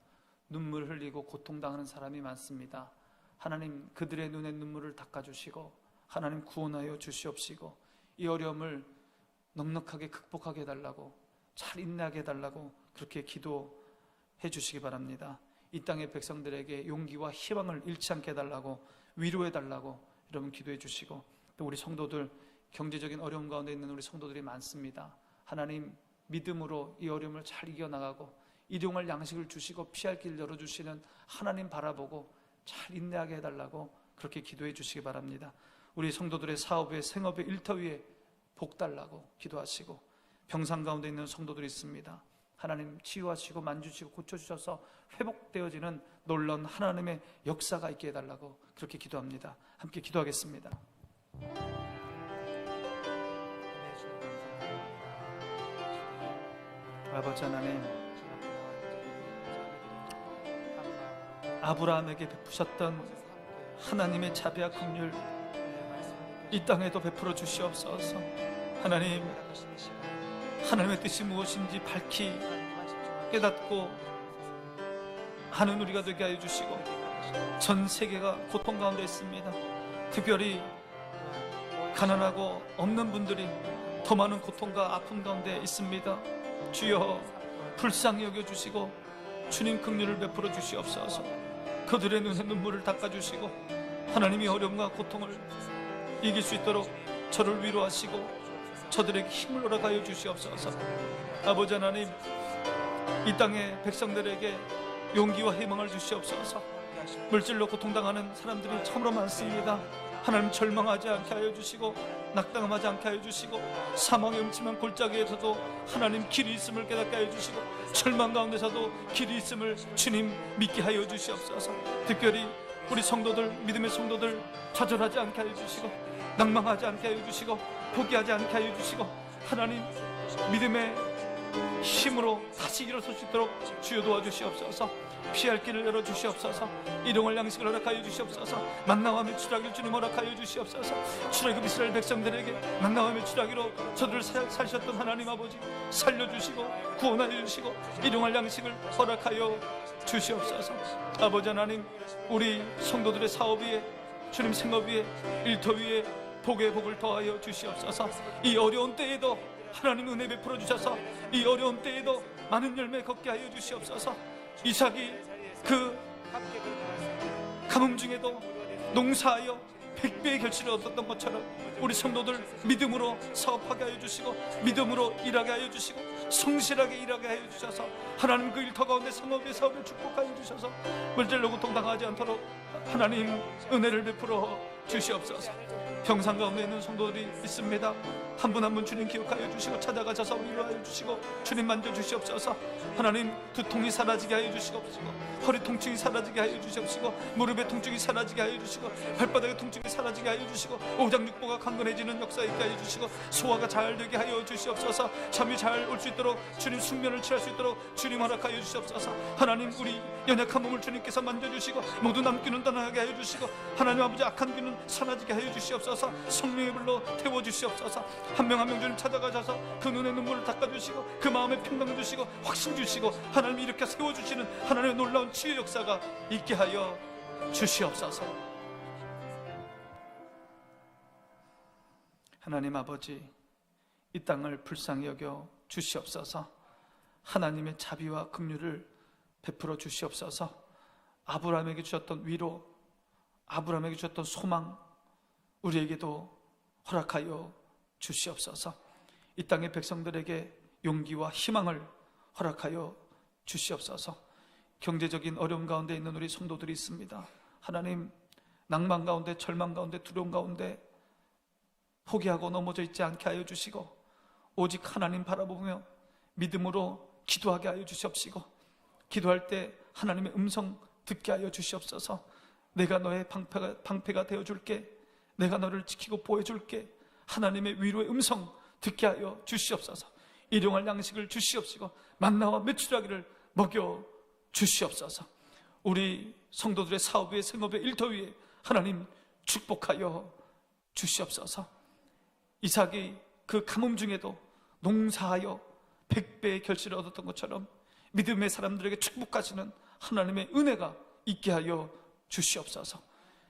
눈물 흘리고 고통당하는 사람이 많습니다. 하나님, 그들의 눈에 눈물을 닦아주시고 하나님 구원하여 주시옵시고 이 어려움을 넉넉하게 극복하게 해달라고, 잘 인내하게 해달라고 그렇게 기도해 주시기 바랍니다. 이 땅의 백성들에게 용기와 희망을 잃지 않게 해달라고, 위로해 달라고 여러분 기도해 주시고, 또 우리 성도들, 경제적인 어려움 가운데 있는 우리 성도들이 많습니다. 하나님, 믿음으로 이 어려움을 잘 이겨나가고 일용할 양식을 주시고 피할 길 열어주시는 하나님 바라보고 잘 인내하게 해달라고 그렇게 기도해 주시기 바랍니다. 우리 성도들의 사업에, 생업에, 일터 위에 복 달라고 기도하시고, 병상 가운데 있는 성도들이 있습니다. 하나님 치유하시고 만주시고 고쳐주셔서 회복되어지는 놀라운 하나님의 역사가 있게 해달라고 그렇게 기도합니다. 함께 기도하겠습니다. 아버지 하나님, 아브라함에게 베푸셨던 하나님의 자비와 긍휼 이 땅에도 베풀어 주시옵소서. 하나님, 하나님의 뜻이 무엇인지 밝히 깨닫고 하는 우리가 되게 하여 주시고, 전 세계가 고통 가운데 있습니다. 특별히 가난하고 없는 분들이 더 많은 고통과 아픔 가운데 있습니다. 주여 불쌍히 여겨주시고 주님 긍휼을 베풀어 주시옵소서. 그들의 눈에 눈물을 닦아주시고 하나님이 어려움과 고통을 이길 수 있도록 저를 위로하시고 저들에게 힘을 허락하여 주시옵소서. 아버지 하나님, 이 땅의 백성들에게 용기와 희망을 주시옵소서. 물질로 고통당하는 사람들이 참으로 많습니다. 하나님 절망하지 않게 하여 주시고 낙담하지 않게 하여 주시고 사망의 음침한 골짜기에서도 하나님 길이 있음을 깨닫게 하여 주시고 절망 가운데서도 길이 있음을 주님 믿게 하여 주시옵소서. 특별히 우리 성도들, 믿음의 성도들 좌절하지 않게 하여 주시고 낭망하지 않게 하여 주시고 포기하지 않게 하여 주시고 하나님 믿음의 힘으로 다시 일어설 수 있도록 주여 도와주시옵소서. 피할 길을 열어주시옵소서. 일용할 양식을 허락하여 주시옵소서. 만나와 메추라기를 주님 허락하여 주시옵소서. 출애굽 이스라엘 백성들에게 만나와 메추라기로 저들을 살셨던 하나님 아버지 살려주시고 구원하여 주시고 일용할 양식을 허락하여 주시옵소서. 아버지 하나님, 우리 성도들의 사업 위에, 주님 생업 위에, 일터 위에 복의 복을 더하여 주시옵소서. 이 어려운 때에도 하나님 은혜 베풀어 주셔서 이 어려운 때에도 많은 열매 걷게 하여 주시옵소서. 이삭이 그 가뭄 중에도 농사하여 100배의 결실을 얻었던 것처럼 우리 성도들 믿음으로 사업하게 하여 주시고 믿음으로 일하게 하여 주시고 성실하게 일하게 하여 주셔서 하나님 그 일터 가운데 성업의 사업을 축복하여 주셔서 물질로 고통당하지 않도록 하나님 은혜를 베풀어 주시옵소서. 평상 가운데 있는 성도들이 있습니다. 한 분 한 분 주님 기억하여 주시고 찾아가셔서 위로하여 주시고 주님 만져주시옵소서. 하나님 두통이 사라지게 하여 주시옵시고 허리 통증이 사라지게 하여 주시옵시고 무릎의 통증이 사라지게 하여 주시고 발바닥의 통증이 사라지게 하여 주시고 오장육부가 강건해지는 역사 있게 하여 주시고 소화가 잘 되게 하여 주시옵소서. 잠이 잘 올 수 있도록 주님 숙면을 취할 수 있도록 주님 허락하여 주시옵소서. 하나님 우리 연약한 몸을 주님께서 만져주시고 모두 남기는 떠나게 하여 주시고 하나님 아버지 악한 귀는 사라지게 하여 주시옵소서. 성령의 불로 태워주시옵소서. 한 명 한 명 주님 찾아가셔서 그 눈의 눈물을 닦아주시고 그 마음에 평강 주시고 확신 주시고 하나님이 이렇게 세워주시는 하나님의 놀라운 치유 역사가 있게 하여 주시옵소서. 하나님 아버지, 이 땅을 불쌍히 여겨 주시옵소서. 하나님의 자비와 긍휼을 베풀어 주시옵소서. 아브라함에게 주셨던 위로, 아브라함에게 주셨던 소망 우리에게도 허락하여 주시옵소서. 이 땅의 백성들에게 용기와 희망을 허락하여 주시옵소서. 경제적인 어려움 가운데 있는 우리 성도들이 있습니다. 하나님, 낭만 가운데, 절망 가운데, 두려움 가운데 포기하고 넘어져 있지 않게 하여 주시고 오직 하나님 바라보며 믿음으로 기도하게 하여 주시옵시고 기도할 때 하나님의 음성 듣게 하여 주시옵소서. 내가 너의 방패가 되어줄게, 내가 너를 지키고 보호해줄게. 하나님의 위로의 음성 듣게 하여 주시옵소서. 일용할 양식을 주시옵시고 만나와 메추라기를 먹여 주시옵소서. 우리 성도들의 사업 위에, 생업의 일터 위에 하나님 축복하여 주시옵소서. 이삭이 그 가뭄 중에도 농사하여 100배의 결실을 얻었던 것처럼 믿음의 사람들에게 축복하시는 하나님의 은혜가 있게 하여 주시옵소서.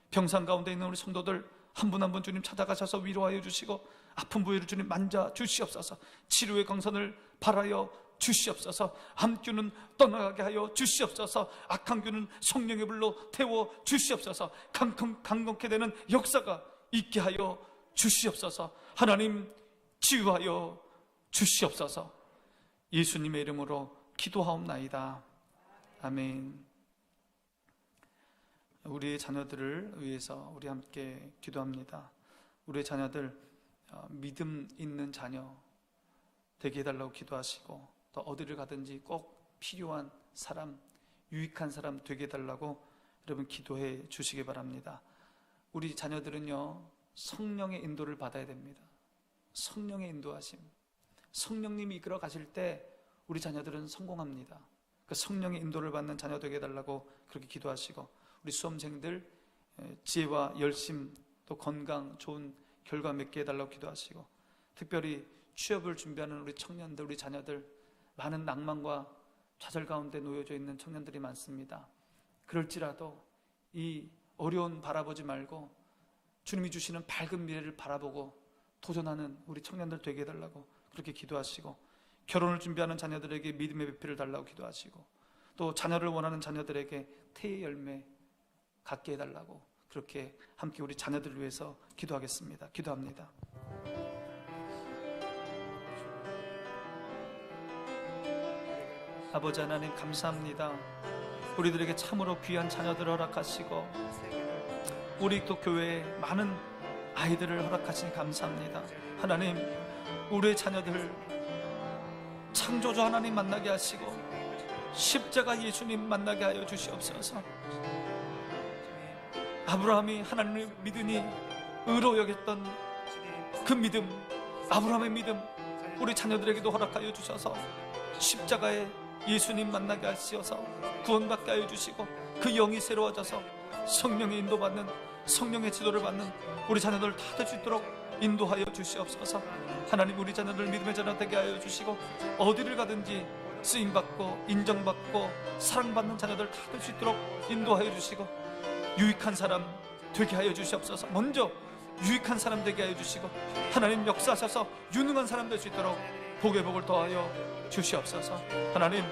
병상 가운데 있는 우리 성도들 한 분 한 분 주님 찾아가셔서 위로하여 주시고 아픈 부위를 주님 만져 주시옵소서. 치료의 광선을 발하여 주시옵소서. 암균은 떠나가게 하여 주시옵소서. 악한 균은 성령의 불로 태워 주시옵소서. 강건케 되는 역사가 있게 하여 주시옵소서. 하나님 치유하여 주시옵소서. 예수님의 이름으로 기도하옵나이다. 아멘. 우리의 자녀들을 위해서 우리 함께 기도합니다. 우리의 자녀들 믿음 있는 자녀 되게 해달라고 기도하시고 또 어디를 가든지 꼭 필요한 사람, 유익한 사람 되게 해달라고 여러분 기도해 주시기 바랍니다. 우리 자녀들은요 성령의 인도를 받아야 됩니다. 성령의 인도하심, 성령님이 이끌어 가실 때 우리 자녀들은 성공합니다. 그 성령의 인도를 받는 자녀 되게 해달라고 그렇게 기도하시고 우리 수험생들 지혜와 열심 또 건강 좋은 결과 맺게 해달라고 기도하시고 특별히 취업을 준비하는 우리 청년들, 우리 자녀들 많은 낭만과 좌절 가운데 놓여져 있는 청년들이 많습니다. 그럴지라도 이 어려운 바라보지 말고 주님이 주시는 밝은 미래를 바라보고 도전하는 우리 청년들 되게 해달라고 그렇게 기도하시고 결혼을 준비하는 자녀들에게 믿음의 배필을 달라고 기도하시고 또 자녀를 원하는 자녀들에게 태의 열매 갖게 해달라고 그렇게 함께 우리 자녀들을 위해서 기도하겠습니다. 기도합니다. 아버지 하나님 감사합니다. 우리들에게 참으로 귀한 자녀들을 허락하시고 우리 또 교회에 많은 아이들을 허락하시니 감사합니다. 하나님, 우리의 자녀들 창조주 하나님 만나게 하시고 십자가 예수님 만나게 하여 주시옵소서. 아브라함이 하나님을 믿으니 의로 여겼던 그 믿음, 아브라함의 믿음, 우리 자녀들에게도 허락하여 주셔서 십자가에 예수님 만나게 하시어서 구원받게 하여 주시고 그 영이 새로워져서 성령의 인도받는, 성령의 지도를 받는 우리 자녀들 다 될 수 있도록 인도하여 주시옵소서. 하나님, 우리 자녀들 믿음의 자녀 되게 하여 주시고 어디를 가든지 쓰임받고 인정받고 사랑받는 자녀들 다 될 수 있도록 인도하여 주시고 유익한 사람 되게 하여 주시옵소서. 먼저 유익한 사람 되게 하여 주시고 하나님 역사하셔서 유능한 사람 될 수 있도록 복의 복을 더하여 주시옵소서. 하나님,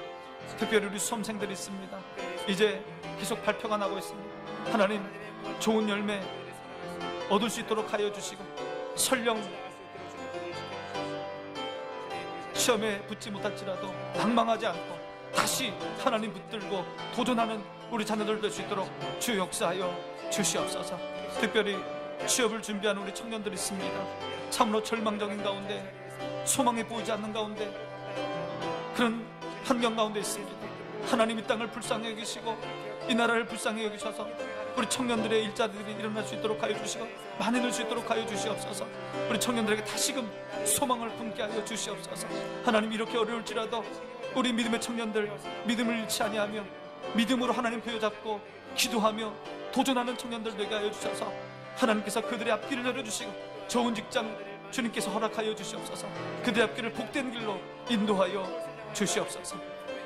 특별히 우리 수험생들이 있습니다. 이제 계속 발표가 나고 있습니다. 하나님, 좋은 열매 얻을 수 있도록 하여 주시고 설령 시험에 붙지 못할지라도 낭망하지 않고 다시 하나님 붙들고 도전하는 우리 자녀들 될 수 있도록 주 역사하여 주시옵소서. 특별히 취업을 준비하는 우리 청년들이 있습니다. 참으로 절망적인 가운데, 소망이 보이지 않는 가운데, 그런 환경 가운데 있습니다. 하나님, 이 땅을 불쌍히 여기시고 이 나라를 불쌍히 여기셔서 우리 청년들의 일자리들이 일어날 수 있도록 하여 주시고 많이 늘 수 있도록 하여 주시옵소서. 우리 청년들에게 다시금 소망을 품게 하여 주시옵소서. 하나님, 이렇게 어려울지라도 우리 믿음의 청년들 믿음을 잃지 아니하며 믿음으로 하나님 부여잡고 기도하며 도전하는 청년들 되게 하여 주셔서 하나님께서 그들의 앞길을 열어주시고 좋은 직장 주님께서 허락하여 주시옵소서. 그들의 앞길을 복된 길로 인도하여 주시옵소서.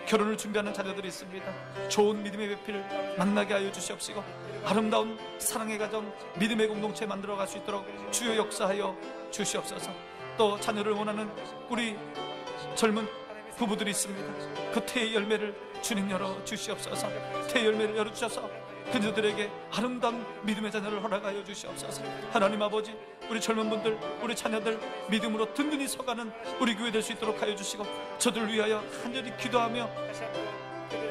결혼을 준비하는 자녀들이 있습니다. 좋은 믿음의 배필을 만나게 하여 주시옵시고 아름다운 사랑의 가정, 믿음의 공동체 만들어갈 수 있도록 주여 역사하여 주시옵소서. 또 자녀를 원하는 우리 젊은 부부들이 있습니다. 그 태의 열매를 주님 열어 주시옵소서. 태의 열매를 열어주셔서 그녀들에게 아름다운 믿음의 자녀를 허락하여 주시옵소서. 하나님 아버지, 우리 젊은 분들, 우리 자녀들 믿음으로 든든히 서가는 우리 교회 될 수 있도록 하여 주시고 저들을 위하여 간절히 기도하며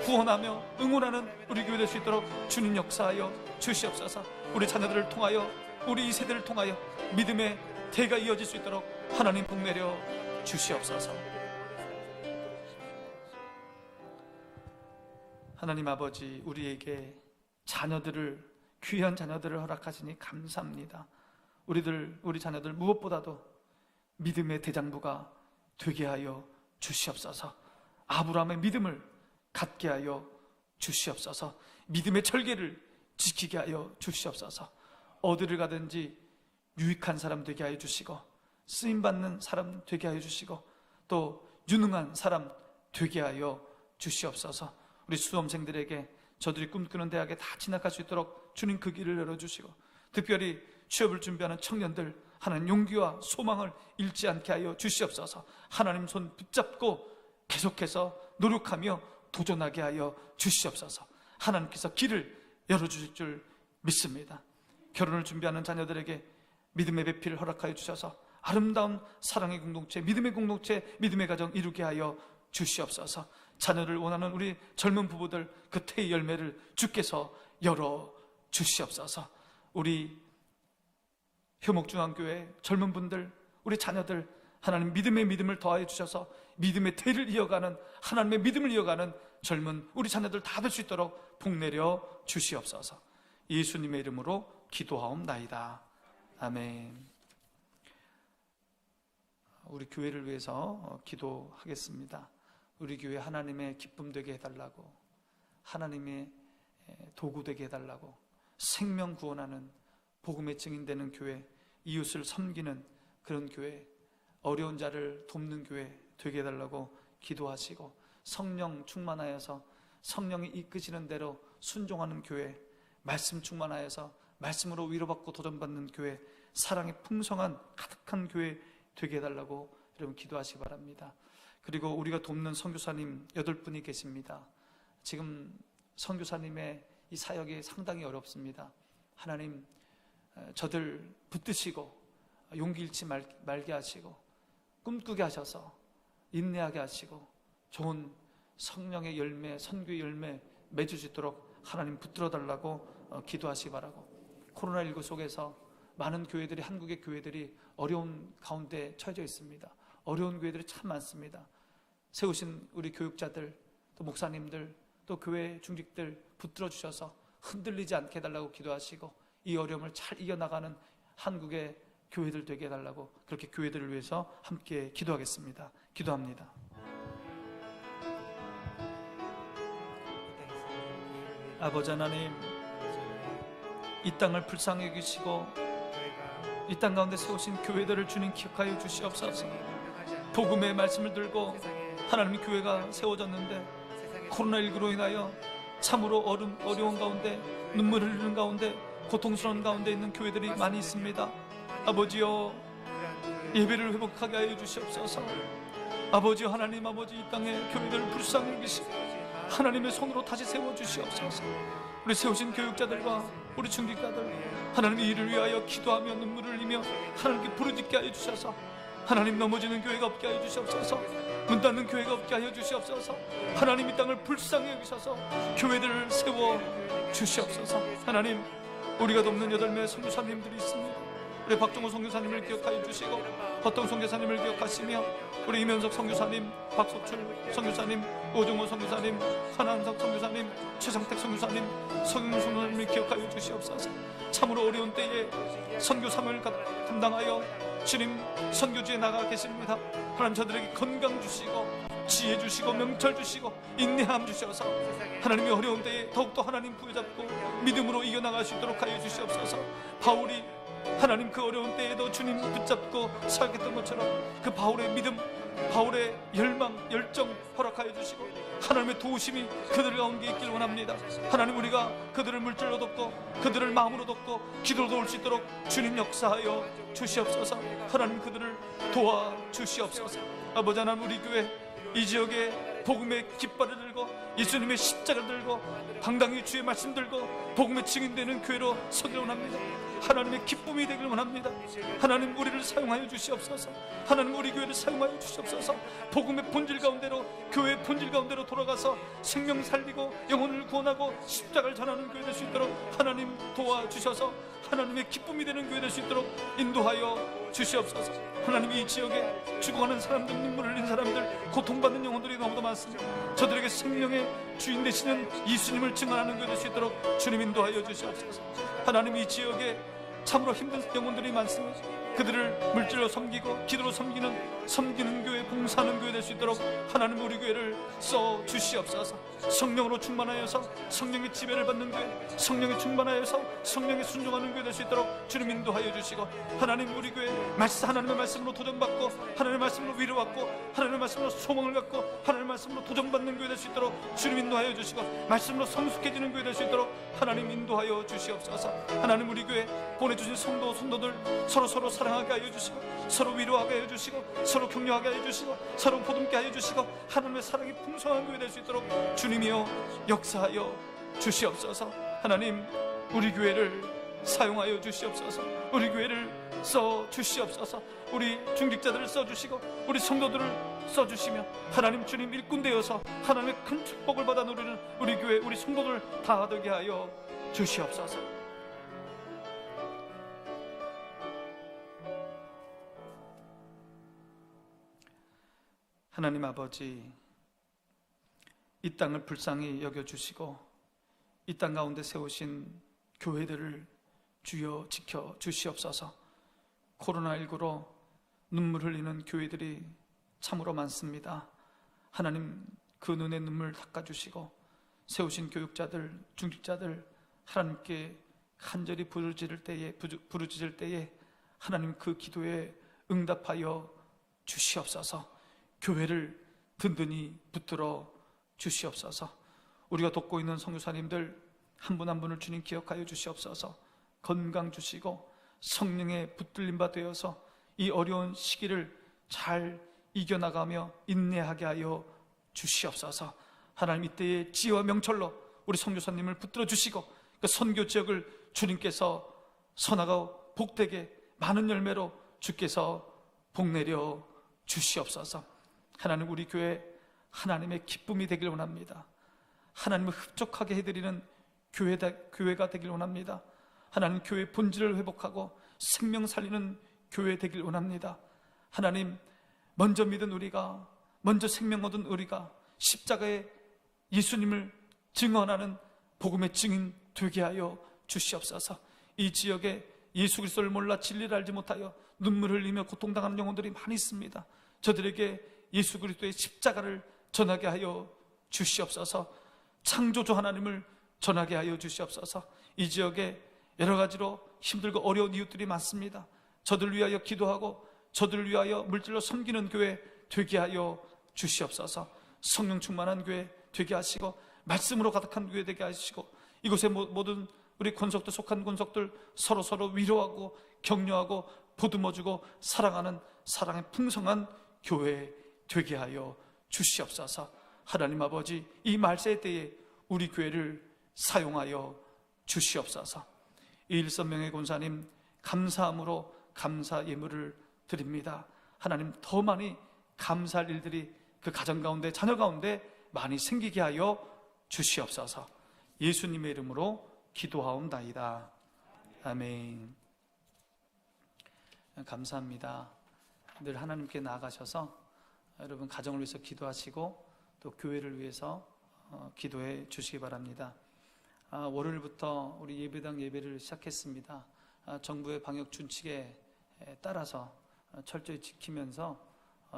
후원하며 응원하는 우리 교회 될 수 있도록 주님 역사하여 주시옵소서. 우리 자녀들을 통하여, 우리 이 세대를 통하여 믿음의 대가 이어질 수 있도록 하나님 복 내려 주시옵소서. 하나님 아버지, 우리에게 자녀들을, 귀한 자녀들을 허락하시니 감사합니다. 우리 자녀들 무엇보다도 믿음의 대장부가 되게 하여 주시옵소서. 아브라함의 믿음을 갖게 하여 주시옵소서. 믿음의 절개를 지키게 하여 주시옵소서. 어디를 가든지 유익한 사람 되게 하여 주시고 쓰임받는 사람 되게 하여 주시고 또 유능한 사람 되게 하여 주시옵소서. 우리 수험생들에게 저들이 꿈꾸는 대학에 다 진학할 수 있도록 주님 그 길을 열어주시고 특별히 취업을 준비하는 청년들 하나님 용기와 소망을 잃지 않게 하여 주시옵소서. 하나님 손 붙잡고 계속해서 노력하며 도전하게 하여 주시옵소서. 하나님께서 길을 열어주실 줄 믿습니다. 결혼을 준비하는 자녀들에게 믿음의 배필을 허락하여 주셔서 아름다운 사랑의 공동체, 믿음의 공동체, 믿음의 가정 이루게 하여 주시옵소서. 자녀를 원하는 우리 젊은 부부들 그 태의 열매를 주께서 열어 주시옵소서. 우리 효목중앙교회 젊은 분들, 우리 자녀들 하나님 믿음의 믿음을 더하여 주셔서 믿음의 태를 이어가는, 하나님의 믿음을 이어가는 젊은 우리 자녀들 다 될 수 있도록 복 내려 주시옵소서. 예수님의 이름으로 기도하옵나이다. 아멘. 우리 교회를 위해서 기도하겠습니다. 우리 교회 하나님의 기쁨 되게 해달라고, 하나님의 도구 되게 해달라고, 생명 구원하는 복음의 증인되는 교회, 이웃을 섬기는 그런 교회, 어려운 자를 돕는 교회 되게 해달라고 기도하시고 성령 충만하여서 성령이 이끄시는 대로 순종하는 교회, 말씀 충만하여서 말씀으로 위로받고 도전받는 교회, 사랑의 풍성한 가득한 교회 되게 해달라고 여러분 기도하시기 바랍니다. 그리고 우리가 돕는 선교사님 8분이 계십니다. 지금 선교사님의 이 사역이 상당히 어렵습니다. 하나님 저들 붙드시고 용기 잃지 말게 하시고 꿈꾸게 하셔서 인내하게 하시고 좋은 성령의 열매, 선교의 열매 맺을 수 있도록 하나님 붙들어 달라고 기도하시기 바라고, 코로나19 속에서 많은 교회들이, 한국의 교회들이 어려운 가운데 처해져 있습니다. 어려운 교회들이 참 많습니다. 세우신 우리 교육자들, 또 목사님들, 또 교회 중직들 붙들어 주셔서 흔들리지 않게 해달라고 기도하시고, 이 어려움을 잘 이겨나가는 한국의 교회들 되게 해달라고, 그렇게 교회들을 위해서 함께 기도하겠습니다. 기도합니다. 아버지 하나님, 이 땅을 불쌍히 여기시고 이 땅 가운데 세우신 교회들을 주님 기억하여 주시옵소서. 복음의 말씀을 들고 하나님 교회가 세워졌는데 코로나19로 인하여 참으로 어려운 가운데, 눈물을 흘리는 가운데, 고통스러운 가운데 있는 교회들이 많이 있습니다. 아버지여, 예배를 회복하게 하여 주시옵소서. 아버지여 하나님, 아버지 이 땅의 교회들을 불쌍히 여기시고 하나님의 손으로 다시 세워주시옵소서. 우리 세우신 교육자들과 우리 중직자들, 하나님의 일을 위하여 기도하며 눈물을 흘리며 하나님께 부르짖게 하여 주셔서 하나님, 넘어지는 교회가 없게 하여 주시옵소서. 문 닫는 교회가 없게 하여 주시옵소서. 하나님, 이 땅을 불쌍히 여기셔서 교회들을 세워 주시옵소서. 하나님, 우리가 돕는 8명의 선교사님들이 있습니다. 우리 박종호 선교사님을 기억하여 주시고, 허동 선교사님을 기억하시며, 우리 이면석 선교사님, 박석출 선교사님, 오정호 선교사님, 한한석 선교사님, 최상택 선교사님, 성윤 선교사님을 기억하여 주시옵소서. 참으로 어려운 때에 선교 사명을 감당하여 주님 선교지에 나가 계십니다. 하나님, 저들에게 건강 주시고 지혜 주시고 명철 주시고 인내함 주셔서 하나님의 어려운 때에 더욱더 하나님 부여잡고 믿음으로 이겨나갈 수 있도록 하여 주시옵소서. 바울이 하나님 그 어려운 때에도 주님 붙잡고 사역했던 것처럼 그 바울의 믿음, 바울의 열망, 열정 허락하여 주시고 하나님의 도우심이 그들 가운데 있길 원합니다. 하나님, 우리가 그들을 물질로 돕고 그들을 마음으로 돕고 기도로 도울 수 있도록 주님 역사하여 주시옵소서. 하나님, 그들을 도와 주시옵소서. 아버지 하나님, 우리 교회 이 지역에 복음의 깃발을 들고 예수님의 십자가를 들고 당당히 주의 말씀 들고 복음의 증인되는 교회로 서기를 원합니다. 하나님의 기쁨이 되길 원합니다. 하나님, 우리를 사용하여 주시옵소서. 하나님, 우리 교회를 사용하여 주시옵소서. 복음의 본질 가운데로, 교회의 본질 가운데로 돌아가서 생명 살리고 영혼을 구원하고 십자가를 전하는 교회 될 수 있도록 하나님 도와주셔서 하나님의 기쁨이 되는 교회 될 수 있도록 인도하여 주시옵소서. 하나님, 이 지역에 죽어가는 사람들, 눈물을 흘린 사람들, 고통받는 영혼들이 너무도 많습니다. 저들에게 생명의 주인 되시는 예수님을 증언하는 교회 될 수 있도록 주님 인도하여 주시옵소서. 하나님, 이 지역에 참으로 힘든 영혼들이 많습니다. 그들을 물질로 섬기고 기도로 섬기는 교회, 봉사하는 교회 될 수 있도록 하나님, 우리 교회를 써 주시옵소서. 성령으로 충만하여서 성령의 지배를 받는 교회, 성령에 충만하여서 성령에 순종하는 교회 될 수 있도록 주님 인도하여 주시고, 하나님, 우리 교회 하나님의 말씀으로 도전받고 하나님의 말씀으로 위로받고 하나님의 말씀으로 소망을 갖고 하나님의 말씀으로 도전받는 교회 될 수 있도록 주님 인도하여 주시고, 말씀으로 성숙해지는 교회 될 수 있도록 하나님 인도하여 주시옵소서. 하나님, 우리 교회 보내주신 성도들 서로 사랑하게 하여 주시고, 서로 위로하게 하여 주시고, 서로 격려하게 하여 주시고, 서로 보듬게 하여 주시고, 하나님의 사랑이 풍성한 교회 될 수 있도록 주님이여 역사하여 주시옵소서. 하나님, 우리 교회를 사용하여 주시옵소서. 우리 교회를 써 주시옵소서. 우리 중직자들을 써 주시고 우리 성도들을 써 주시며 하나님, 주님 일꾼 되어서 하나님의 큰 축복을 받아 누리는 우리 교회, 우리 성도들 다 되게 하여 주시옵소서. 하나님 아버지, 이 땅을 불쌍히 여겨주시고 이 땅 가운데 세우신 교회들을 주여 지켜 주시옵소서. 코로나19로 눈물 흘리는 교회들이 참으로 많습니다. 하나님, 그 눈의 눈물 닦아주시고 세우신 교육자들, 중직자들 하나님께 간절히 부르짖을 때에 하나님, 그 기도에 응답하여 주시옵소서. 교회를 든든히 붙들어 주시옵소서. 우리가 돕고 있는 선교사님들 한 분 한 분을 주님 기억하여 주시옵소서. 건강 주시고 성령의 붙들림 바 되어서 이 어려운 시기를 잘 이겨나가며 인내하게 하여 주시옵소서. 하나님, 이때의 지혜와 명철로 우리 선교사님을 붙들어 주시고 그 선교 지역을 주님께서 선하고 복되게 많은 열매로 주께서 복내려 주시옵소서. 하나님, 우리 교회 하나님의 기쁨이 되길 원합니다. 하나님을 흡족하게 해드리는 교회가 되길 원합니다. 하나님 교회의 본질을 회복하고 생명 살리는 교회 되길 원합니다. 하나님, 먼저 믿은 우리가, 먼저 생명 얻은 우리가 십자가에 예수님을 증언하는 복음의 증인 되게 하여 주시옵소서. 이 지역에 예수 그리스도를 몰라 진리를 알지 못하여 눈물 흘리며 고통당하는 영혼들이 많이 있습니다. 저들에게 예수 그리스도의 십자가를 전하게 하여 주시옵소서. 창조주 하나님을 전하게 하여 주시옵소서. 이 지역에 여러 가지로 힘들고 어려운 이웃들이 많습니다. 저들을 위하여 기도하고 저들을 위하여 물질로 섬기는 교회 되게 하여 주시옵소서. 성령 충만한 교회 되게 하시고 말씀으로 가득한 교회 되게 하시고 이곳에 모든 우리 권속들 속한 권속들 서로 위로하고 격려하고 보듬어주고 사랑하는 사랑의 풍성한 교회 되게 하여 주시옵소서. 하나님 아버지, 이 말세 때에 우리 교회를 사용하여 주시옵소서. 이일선명의 권사님 감사함으로 감사 예물을 드립니다. 하나님, 더 많이 감사할 일들이 그 가정 가운데 자녀 가운데 많이 생기게 하여 주시옵소서. 예수님의 이름으로 기도하옵나이다. 아멘. 감사합니다. 늘 하나님께 나아가셔서 여러분 가정을 위해서 기도하시고 또 교회를 위해서 기도해 주시기 바랍니다. 월요일부터 우리 예배당 예배를 시작했습니다. 정부의 방역 준칙에 따라서 철저히 지키면서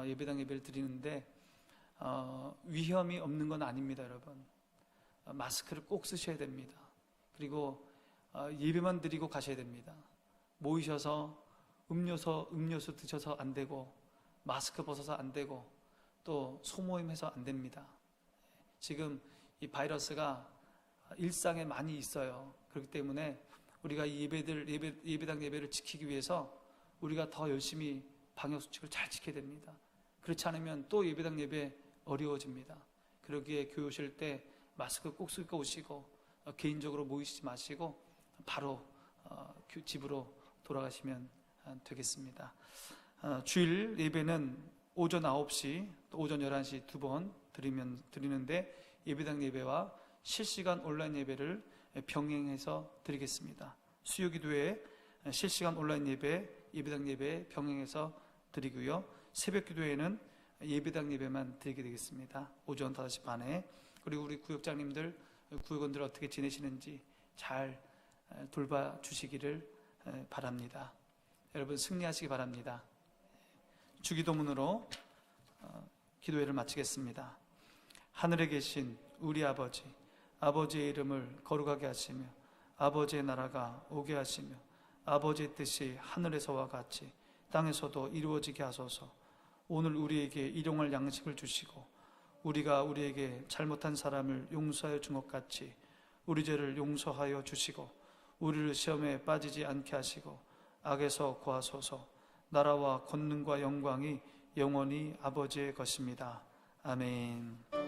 예배당 예배를 드리는데 위험이 없는 건 아닙니다. 여러분, 마스크를 꼭 쓰셔야 됩니다. 그리고 예배만 드리고 가셔야 됩니다. 모이셔서 음료수 드셔서 안 되고 마스크 벗어서 안 되고 또 소모임해서 안 됩니다. 지금 이 바이러스가 일상에 많이 있어요. 그렇기 때문에 우리가 이 예배당 예배를 지키기 위해서 우리가 더 열심히 방역수칙을 잘 지켜야 됩니다. 그렇지 않으면 또 예배당 예배 어려워집니다. 그러기에 교회 오실 때 마스크 꼭 쓰고 오시고 개인적으로 모이시지 마시고 바로 집으로 돌아가시면 되겠습니다. 주일 예배는 오전 9시 또 오전 11시 두 번 드리는데 예배당 예배와 실시간 온라인 예배를 병행해서 드리겠습니다. 수요기도회 실시간 온라인 예배, 예배당 예배 병행해서 드리고요. 새벽 기도회는 예배당 예배만 드리게 되겠습니다. 오전 5시 반에. 그리고 우리 구역장님들, 구역원들 어떻게 지내시는지 잘 돌봐주시기를 바랍니다. 여러분 승리하시기 바랍니다. 주기도문으로 기도회를 마치겠습니다. 하늘에 계신 우리 아버지, 아버지의 이름을 거룩하게 하시며 아버지의 나라가 오게 하시며 아버지의 뜻이 하늘에서와 같이 땅에서도 이루어지게 하소서. 오늘 우리에게 일용할 양식을 주시고 우리가 우리에게 잘못한 사람을 용서하여 준 것 같이 우리 죄를 용서하여 주시고 우리를 시험에 빠지지 않게 하시고 악에서 구하소서. 나라와 권능과 영광이 영원히 아버지의 것입니다. 아멘.